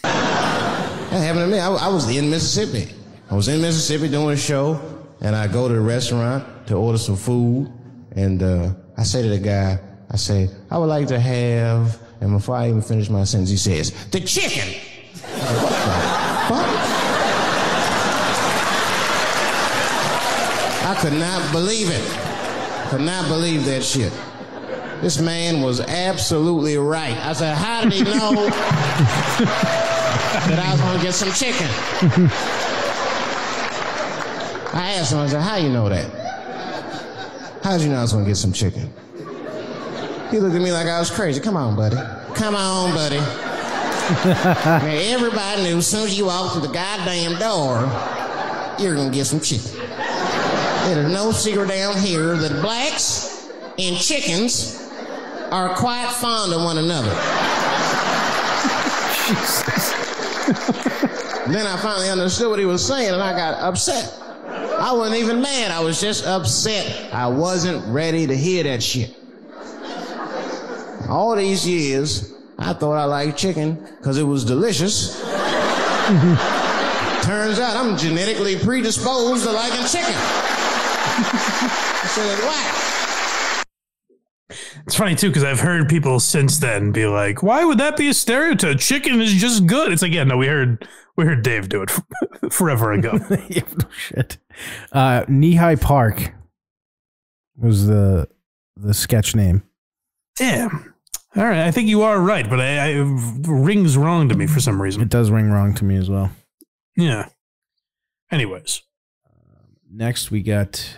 That happened to me. I was in Mississippi. I was in Mississippi doing a show, and I go to the restaurant to order some food, and I say to the guy, I say, I would like to have, and before I even finish my sentence, he says, the chicken. Like, what the fuck? I could not believe it. Could not believe that shit. This man was absolutely right. I said, how did he know that I was going to get some chicken? I asked him, I said, how you know that? How did you know I was going to get some chicken? He looked at me like I was crazy. Come on, buddy. Come on, buddy. Man, everybody knew as soon as you walked through the goddamn door, you're going to get some chicken. There's no secret down here that blacks and chickens are quite fond of one another. Jesus. Then I finally understood what he was saying, and I got upset. I wasn't even mad. I was just upset. I wasn't ready to hear that shit. All these years, I thought I liked chicken because it was delicious. Turns out I'm genetically predisposed to liking chicken. I said, why? It's funny too, because I've heard people since then be like, why would that be a stereotype? Chicken is just good. It's like, yeah, no, we heard Dave do it forever ago. Yeah, no shit. Knee-High Park was the sketch name. Damn. All right, I think you are right, but it rings wrong to me for some reason. It does ring wrong to me as well. Yeah. Anyways. Next, we got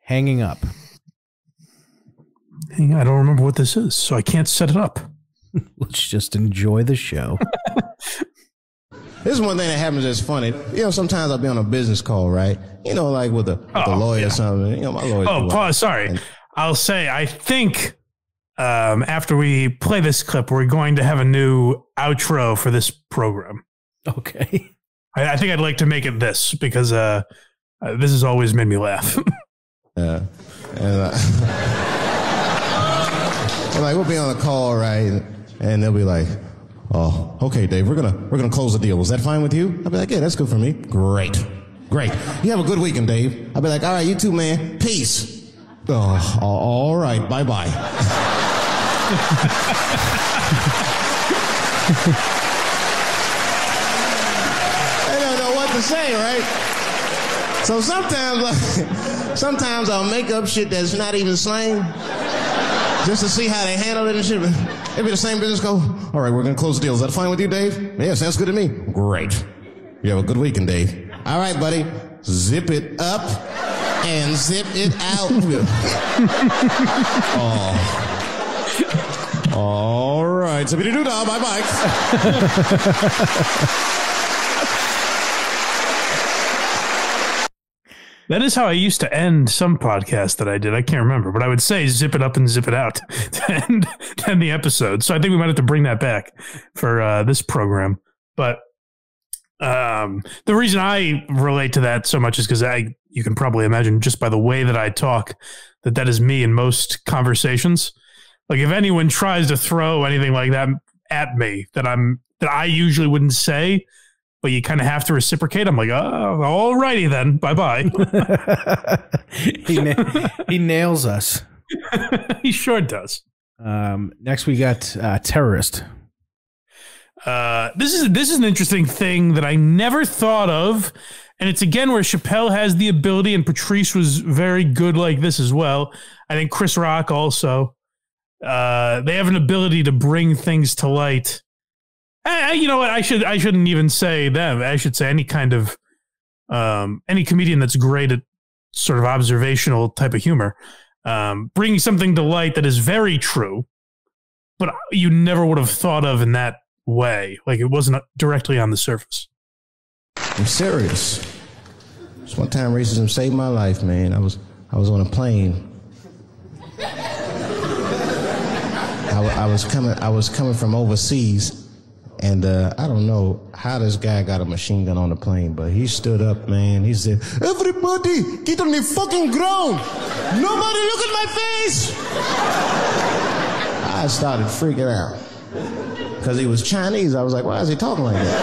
Hanging Up. I don't remember what this is, so I can't set it up. Let's just enjoy the show. This is one thing that happens that's funny. You know, sometimes I'll be on a business call, right? You know, like with a lawyer or something. You know, my lawyer. Oh, Paul, sorry. I'll say, I think after we play this clip, we're going to have a new outro for this program. Okay. I think I'd like to make it this because this has always made me laugh. And like we'll be on a call, right? And they'll be like, "Oh, okay, Dave, we're gonna close the deal. Was that fine with you?" I'll be like, "Yeah, that's good for me." Great. You have a good weekend, Dave. I'll be like, "All right, you too, man. Peace." Oh, all right, bye-bye. I don't know what to say, right? So sometimes I'll make up shit that's not even slang, just to see how they handle it and shit. It'd be the same business go, "All right, we're going to close the deal. Is that fine with you, Dave?" "Yeah, sounds good to me." "Great. You have a good weekend, Dave." "All right, buddy. Zip it up and zip it out." Oh. All right. Zippity-doo-dah. Bye-bye. That is how I used to end some podcast that I did. I can't remember, but I would say zip it up and zip it out to end the episode. So I think we might have to bring that back for this program. But the reason I relate to that so much is because you can probably imagine just by the way that I talk that is me in most conversations. Like if anyone tries to throw anything like that at me that I usually wouldn't say, but you kind of have to reciprocate. I'm like, "Oh, all righty then. Bye-bye." He nails us. He sure does. Next, we got Terrorist. This is an interesting thing that I never thought of. And it's again where Chappelle has the ability, and Patrice was very good like this as well. I think Chris Rock also. They have an ability to bring things to light. You know what? I shouldn't even say them. I should say any kind of any comedian that's great at sort of observational type of humor, bringing something to light that is very true, but you never would have thought of in that way. Like it wasn't directly on the surface. I'm serious. This one time racism saved my life, man. I was on a plane. I was coming from overseas. And I don't know how this guy got a machine gun on the plane, but he stood up, man. He said, "Everybody, get on the fucking ground. Nobody look at my face." I started freaking out. Because he was Chinese. I was like, why is he talking like that?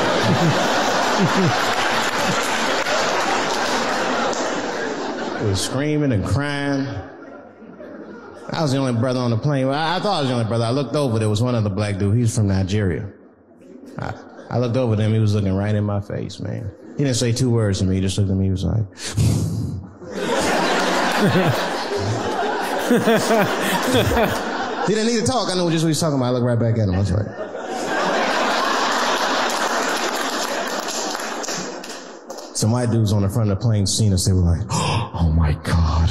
He was screaming and crying. I was the only brother on the plane. Well, I thought I was the only brother. I looked over. There was one other black dude. He's from Nigeria. I looked over at him. He was looking right in my face, man. He didn't say two words to me. He just looked at me. He was like... He didn't need to talk. I know just what he's talking about. I looked right back at him. I was like... Some white dudes on the front of the plane seen us. They were like, "Oh, my God.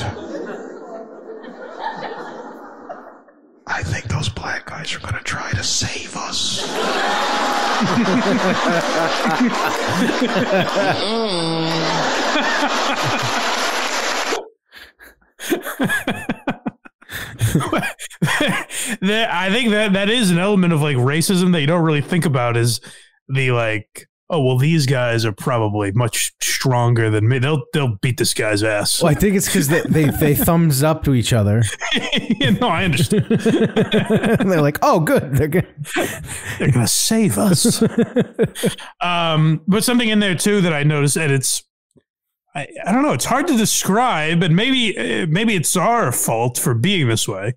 I think those black guys are going to try to save us." I think that is an element of like racism that you don't really think about is the like, oh, well, these guys are probably much stronger than me. They'll beat this guy's ass. Well, I think it's because they thumbs up to each other. No, I understand. And they're like, oh, good. They're gonna save us. But something in there too that I noticed, and I don't know, it's hard to describe, and maybe it's our fault for being this way.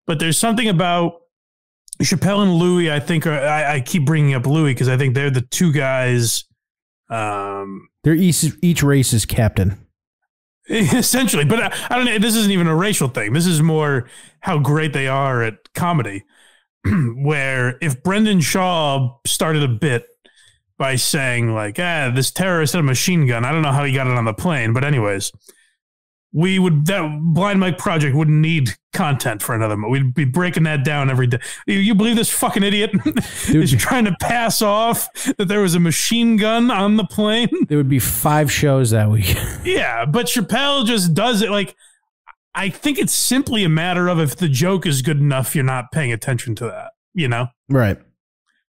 But there's something about Chappelle and Louis, I think, I keep bringing up Louis because I think they're the two guys. They're each race's captain. Essentially. But I don't know. This isn't even a racial thing. This is more how great they are at comedy. Where if Brendan Shaw started a bit by saying, like, this terrorist had a machine gun. I don't know how he got it on the plane. But anyways, that Blind Mike Project wouldn't need content for another month. We'd be breaking that down every day. You believe this fucking idiot is trying to pass off that there was a machine gun on the plane? There would be 5 shows that week. Yeah, but Chappelle just does it like, I think it's simply a matter of if the joke is good enough, you're not paying attention to that, you know? Right.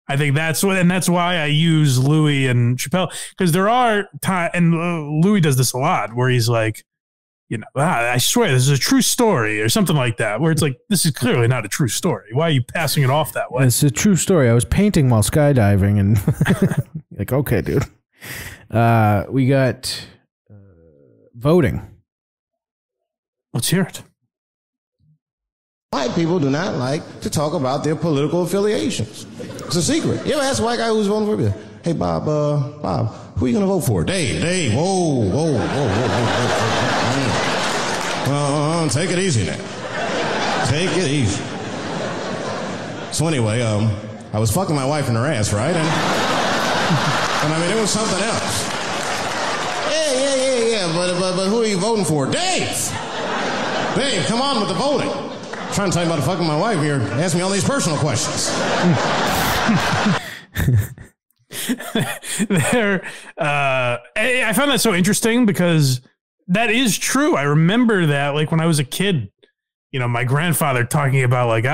I think that's why I use Louis and Chappelle, because there are times, and Louis does this a lot, where he's like, you know, I swear this is a true story or something like that, where it's like, this is clearly not a true story. Why are you passing it off that way? It's a true story. I was painting while skydiving and like, okay, dude. We got voting. Let's hear it. White people do not like to talk about their political affiliations. It's a secret. You ever ask a white guy who's voting for you? Hey, Bob, who are you going to vote for? Dave, whoa. Take it easy now. Take it easy. So anyway, I was fucking my wife in her ass, right? And I mean, it was something else. Yeah, but who are you voting for? Dave, come on with the voting. I'm trying to tell you about fucking my wife here. Ask me all these personal questions. I found that so interesting because that is true. I remember that, like, when I was a kid, you know, my grandfather talking about, like,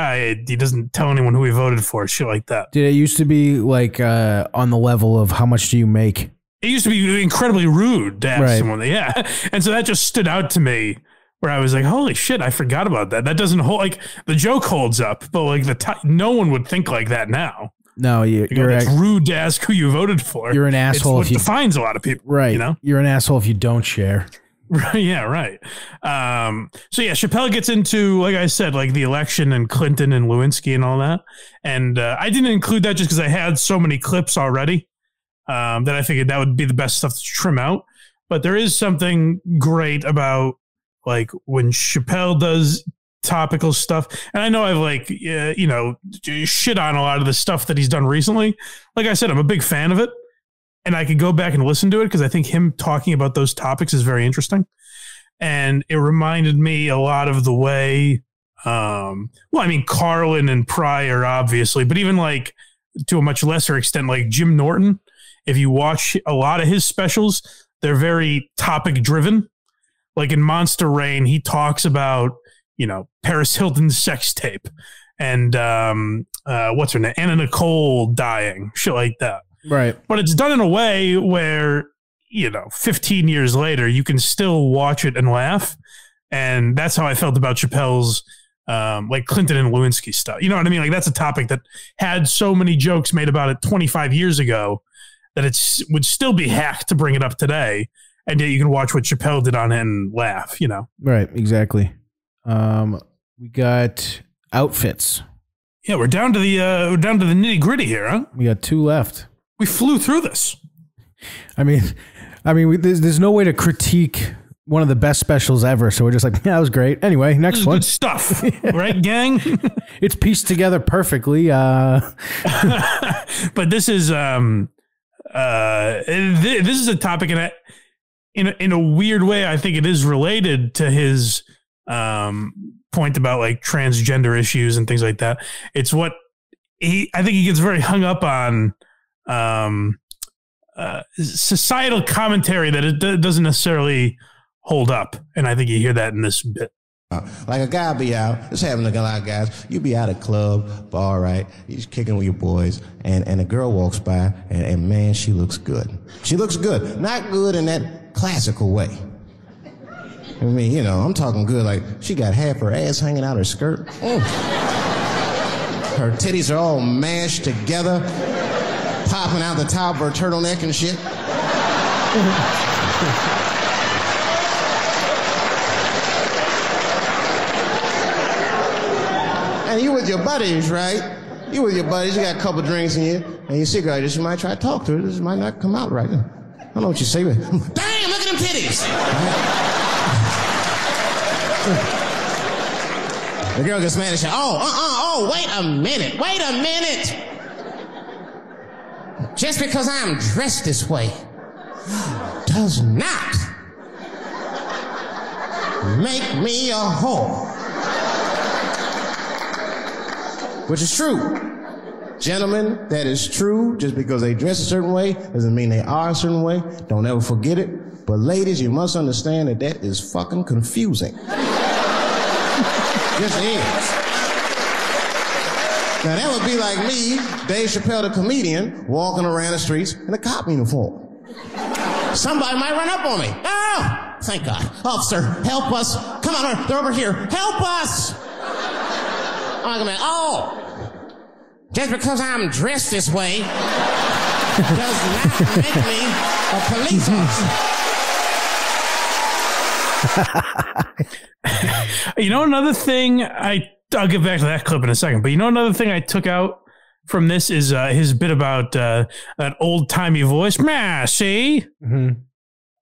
he doesn't tell anyone who he voted for, shit like that. Did it used to be, like, on the level of how much do you make? It used to be incredibly rude to ask someone that, yeah. And so that just stood out to me, where I was like, holy shit, I forgot about that. That doesn't hold, like, the joke holds up, but, like, no one would think like that now. No, it's rude to ask who you voted for. You're an asshole. It defines a lot of people, right? You know, you're an asshole if you don't share. Right. Yeah. Right. So yeah, Chappelle gets into, like I said, like the election and Clinton and Lewinsky and all that. And I didn't include that just because I had so many clips already that I figured that would be the best stuff to trim out. But there is something great about, like, when Chappelle does topical stuff, and I know I've, like, you know, shit on a lot of the stuff that he's done recently. Like I said, I'm a big fan of it, and I could go back and listen to it because I think him talking about those topics is very interesting. And it reminded me a lot of the way, well, I mean, Carlin and Pryor, obviously, but even, like, to a much lesser extent, like Jim Norton. If you watch a lot of his specials, they're very topic driven. Like in Monster Rain, he talks about, you know, Paris Hilton's sex tape and what's her name? Anna Nicole dying, shit like that. Right. But it's done in a way where, you know, 15 years later, you can still watch it and laugh. And that's how I felt about Chappelle's like Clinton and Lewinsky stuff. You know what I mean? Like, that's a topic that had so many jokes made about it 25 years ago that it would still be hacked to bring it up today. And yet you can watch what Chappelle did on it and laugh, you know? Right, exactly. We got outfits. Yeah, we're down to the nitty gritty here, huh? We got 2 left. We flew through this. I mean, there's no way to critique one of the best specials ever. So we're just like, yeah, that was great. Anyway, next one. Good stuff, right, gang? It's pieced together perfectly. But this is this is a topic, and in a weird way, I think it is related to his point about, like, transgender issues and things like that. It's what I think he gets very hung up on, societal commentary that it doesn't necessarily hold up. And I think you hear that in this bit. Like a guy be out, just having a lot of guys, you be out at club, bar, right? You just kicking with your boys, and a girl walks by, and man, she looks good. She looks good. Not good in that classical way. I mean, you know, I'm talking good, like she got half her ass hanging out her skirt. Her titties are all mashed together, popping out the top of her turtleneck and shit. And you with your buddies, right? You with your buddies, you got a couple drinks in you, and you see a girl, you might try to talk to her. This might not come out right. I don't know what you say, but damn, look at them titties. The girl gets mad and says, wait a minute. Just because I'm dressed this way does not make me a whore. Which is true. Gentlemen, that is true. Just because they dress a certain way doesn't mean they are a certain way. Don't ever forget it. But ladies, you must understand that that is fucking confusing. Just is. Now that would be like me, Dave Chappelle the comedian, walking around the streets in a cop uniform. Somebody might run up on me. Oh, thank God. Officer, help us. Come on, they're over here. Help us. I'm like, just because I'm dressed this way does not make me a police officer. You know, another thing, I'll get back to that clip in a second, but you know, another thing I took out from this is his bit about that old-timey voice, see? Mm-hmm.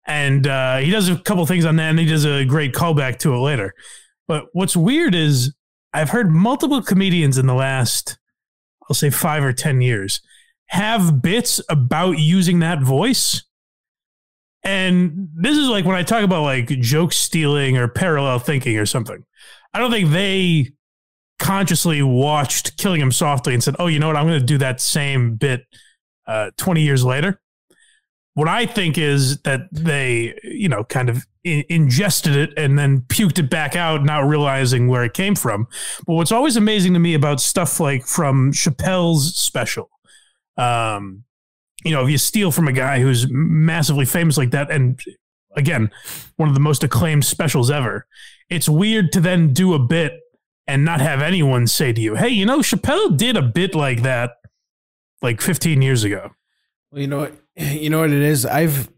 And he does a couple things on that, and he does a great callback to it later. But what's weird is I've heard multiple comedians in the last, I'll say 5 or 10 years, have bits about using that voice. And this is like when I talk about like joke stealing or parallel thinking or something. I don't think they consciously watched Killing Him Softly and said, oh, you know what? I'm going to do that same bit 20 years later. What I think is that they, you know, kind of ingested it and then puked it back out, not realizing where it came from. But what's always amazing to me about stuff like from Chappelle's special, you know, if you steal from a guy who's massively famous like that, and again, one of the most acclaimed specials ever, it's weird to then do a bit and not have anyone say to you, hey, you know, Chappelle did a bit like that like 15 years ago. Well, you know what it is? I've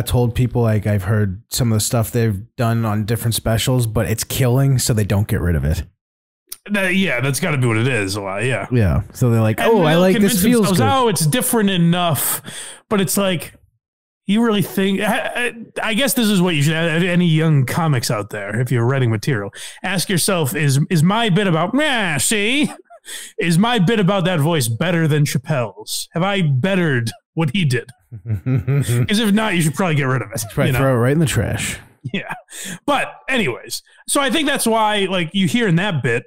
told people, like, I've heard some of the stuff they've done on different specials, but it's killing, so they don't get rid of it. Yeah, that's got to be what it is a lot. Yeah. Yeah. So they're like, oh, I like this, feels good. Oh, it's different enough. But it's like, you really think, I guess this is what you should ask any young comics out there, if you're writing material. Ask yourself, is my bit about, is my bit about that voice better than Chappelle's? Have I bettered what he did? Because if not, you should probably get rid of it. Right, throw it right in the trash. Yeah. But anyways, so I think that's why, like, you hear in that bit,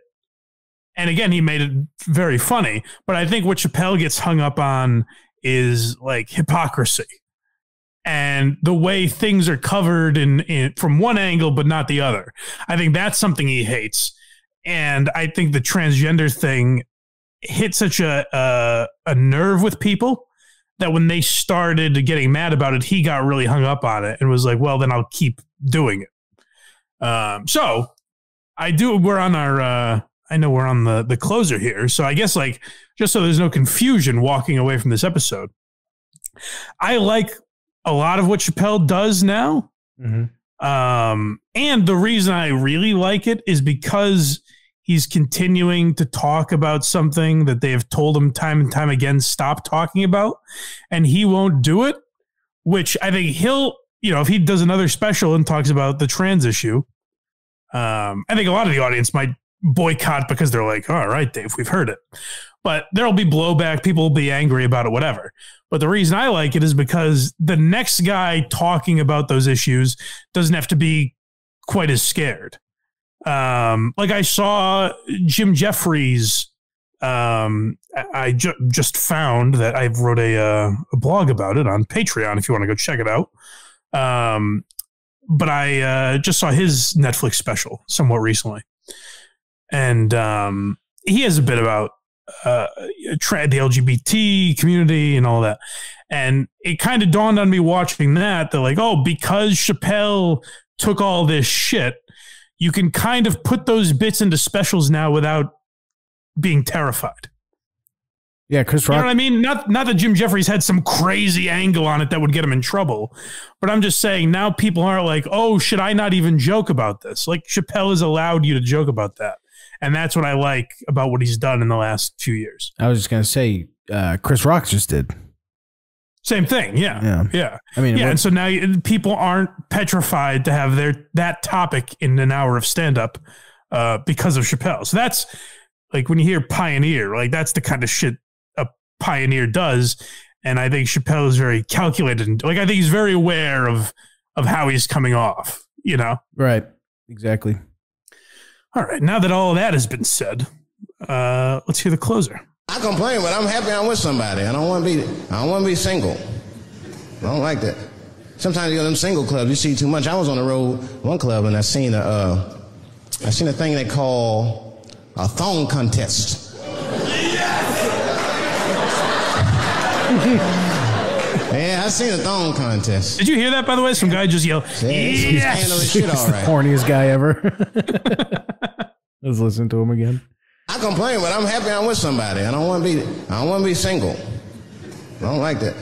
and again, he made it very funny, but I think what Chappelle gets hung up on is like hypocrisy and the way things are covered in from one angle, but not the other. I think that's something he hates. And I think the transgender thing hit such a nerve with people that when they started getting mad about it, he got really hung up on it and was like, well, then I'll keep doing it. So we're on our, I know we're on the closer here. So I guess, like, just so there's no confusion walking away from this episode, I like a lot of what Chappelle does now. Mm-hmm. And the reason I really like it is because he's continuing to talk about something that they have told him time and time again, stop talking about, and he won't do it, which I think he'll, you know, if he does another special and talks about the trans issue, I think a lot of the audience might boycott because they're like, all right, Dave, we've heard it. But there'll be blowback. People will be angry about it, whatever. But the reason I like it is because the next guy talking about those issues doesn't have to be quite as scared. Like I saw Jim Jeffries. I just found that I wrote a blog about it on Patreon if you want to go check it out. but I just saw his Netflix special somewhat recently. And he has a bit about the LGBT community and all that. And it kind of dawned on me watching that, like, oh, because Chappelle took all this shit, you can kind of put those bits into specials now without being terrified. Yeah, Chris Rock. You know what I mean? Not that Jim Jeffries had some crazy angle on it that would get him in trouble, but I'm just saying now people aren't like, oh, should I not even joke about this? Like Chappelle has allowed you to joke about that. And that's what I like about what he's done in the last 2 years. I was just going to say, Chris Rock just did. Same thing. Yeah. I mean, and so now people aren't petrified to have that topic in an hour of stand-up because of Chappelle. So that's like when you hear pioneer, like that's the kind of shit a pioneer does. And I think Chappelle is very calculated. And like, I think he's very aware of how he's coming off, you know? Right. Exactly. All right. Now that all of that has been said, let's hear the closer. I complain, but I'm happy I'm with somebody. I don't want to be single. I don't like that. Sometimes you go to them single clubs, you see too much. I was on the road one club and I seen a thing they call a thong contest. Yeah, I seen a thong contest. Did you hear that, by the way? Some guy just yelled, yes! Handling shit all right. The horniest guy ever. Let's listen to him again. I complain, but I'm happy I'm with somebody. I don't want to be single. I don't like that.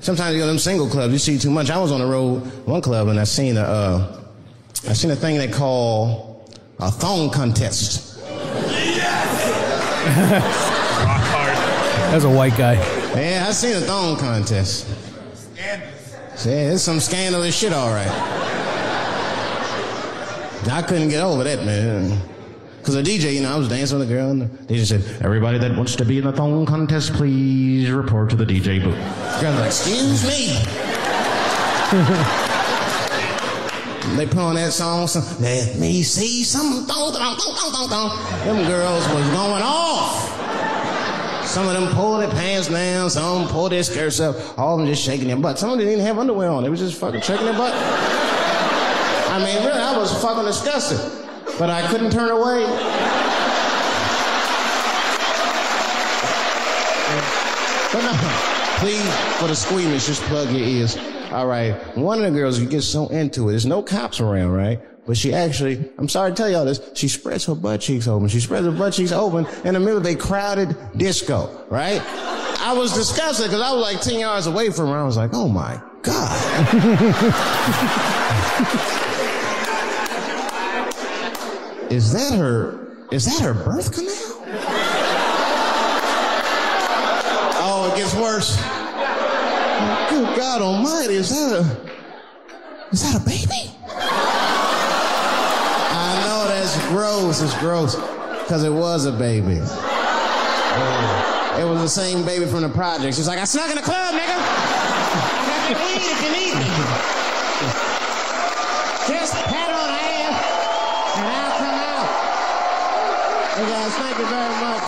Sometimes you go to them single clubs, you see too much. I was on the road one club and I seen a thing they call a thong contest. Rock hard. That's a white guy. Yeah, I seen a thong contest. Yeah, it's some scandalous shit, all right. I couldn't get over that, man. Because the DJ, you know, I was dancing with a girl, and the DJ said, everybody that wants to be in the thong contest, please report to the DJ booth. The girl was like, excuse me. They put on that song, let me see some thong, thong, thong, thong, thong, thong. Them girls was going off. Some of them pulled their pants down, some of them pulled their skirts up, all of them just shaking their butt. Some of them didn't even have underwear on, they was just fucking shaking their butt. I mean, really, I was fucking disgusted. But I couldn't turn away. But no, please, for the squeamish, just plug your ears. All right, one of the girls, you get so into it. There's no cops around, right? But she actually, I'm sorry to tell y'all this, she spreads her butt cheeks open. She spreads her butt cheeks open in the middle of a crowded disco, right? I was disgusted because I was like 10 yards away from her. I was like, oh my God. Is that her birth canal? Oh, it gets worse. Good God Almighty, is that a baby? I know that's gross. It's gross because it was a baby. It was the same baby from the project. She's like, I snuck in the club, nigga. You can eat if you need me. Just pat on the ass and I'll come out. Hey guys, thank you very much.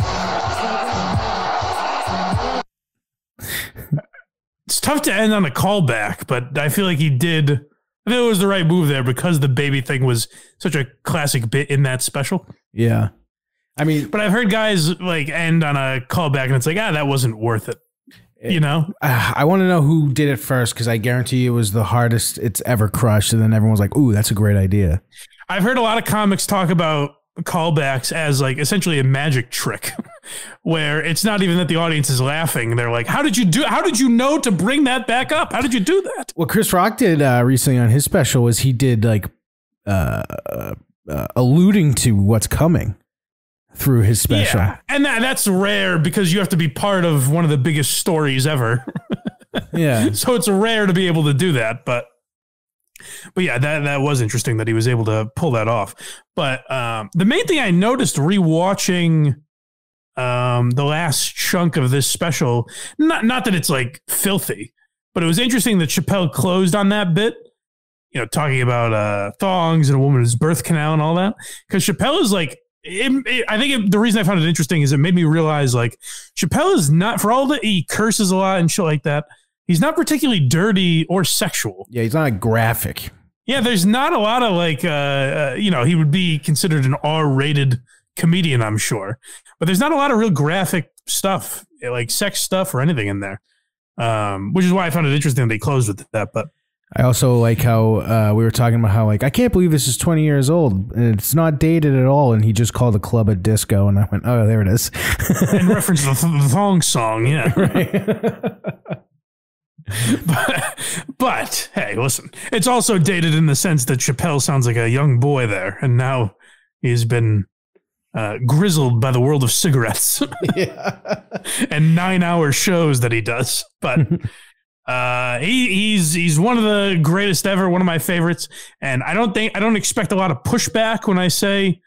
It's tough to end on a callback, but I feel like he did. I think it was the right move there because the baby thing was such a classic bit in that special. Yeah. I mean, but I've heard guys like end on a callback and it's like, that wasn't worth it. You know, I want to know who did it first because I guarantee you it was the hardest it's ever crushed. And then everyone's like, ooh, that's a great idea. I've heard a lot of comics talk about callbacks as like essentially a magic trick where it's not even that the audience is laughing. They're like, how did you know to bring that back up? How did you do that? What Chris Rock did recently on his special was he did like alluding to what's coming through his special. Yeah, and that's rare because you have to be part of one of the biggest stories ever. Yeah. So it's rare to be able to do that, but yeah, that was interesting that he was able to pull that off. But the main thing I noticed rewatching the last chunk of this special, not that it's like filthy, but it was interesting that Chappelle closed on that bit, you know, talking about thongs and a woman's birth canal and all that. Because Chappelle is like, I think the reason I found it interesting is it made me realize like Chappelle is not, for all that he curses a lot and shit like that, he's not particularly dirty or sexual. Yeah, he's not graphic. Yeah, there's not a lot of like, he would be considered an R-rated comedian, I'm sure. But there's not a lot of real graphic stuff, like sex stuff or anything in there, which is why I found it interesting they closed with that. But I also like how we were talking about how, like, I can't believe this is 20 years old and it's not dated at all. And he just called the club a disco. And I went, oh, there it is. In reference to the thong song, yeah. Right. But hey, listen, it's also dated in the sense that Chappelle sounds like a young boy there. And now he's been grizzled by the world of cigarettes and 9-hour shows that he does. But he's one of the greatest ever, one of my favorites. And I don't expect a lot of pushback when I say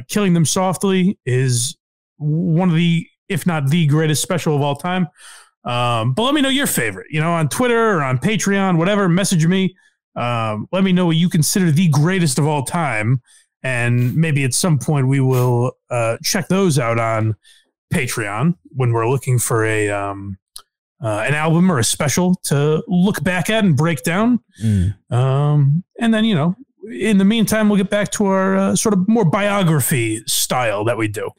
Killing Them Softly is one of the, if not the greatest special of all time. But let me know your favorite, on Twitter or on Patreon, whatever, message me. Let me know what you consider the greatest of all time. And maybe at some point we will check those out on Patreon when we're looking for an album or a special to look back at and break down. And then, in the meantime, we'll get back to our sort of more biography style that we do.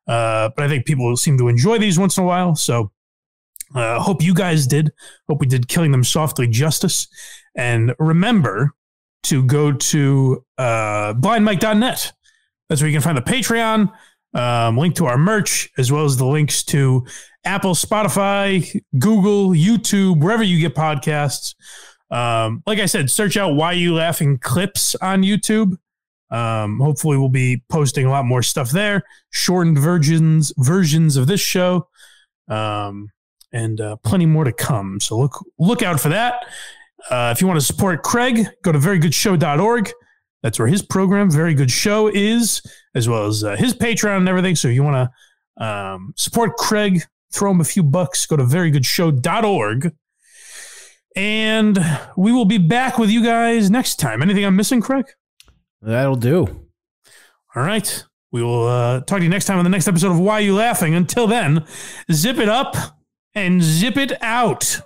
But I think people seem to enjoy these once in a while. So hope you guys did. Hope we did Killing Them Softly justice. And remember to go to blindmike.net. That's where you can find the Patreon, link to our merch, as well as the links to Apple, Spotify, Google, YouTube, wherever you get podcasts. Like I said, search out Why You Laughing clips on YouTube. Hopefully we'll be posting a lot more stuff there, shortened versions of this show, and plenty more to come. So look out for that. If you want to support Craig, go to verygoodshow.org. That's where his program, Very Good Show, is, as well as his Patreon and everything. So if you want to support Craig, throw him a few bucks, go to verygoodshow.org. And we will be back with you guys next time. Anything I'm missing, Craig? That'll do. All right. We will talk to you next time on the next episode of Why You Laughing. Until then, zip it up and zip it out.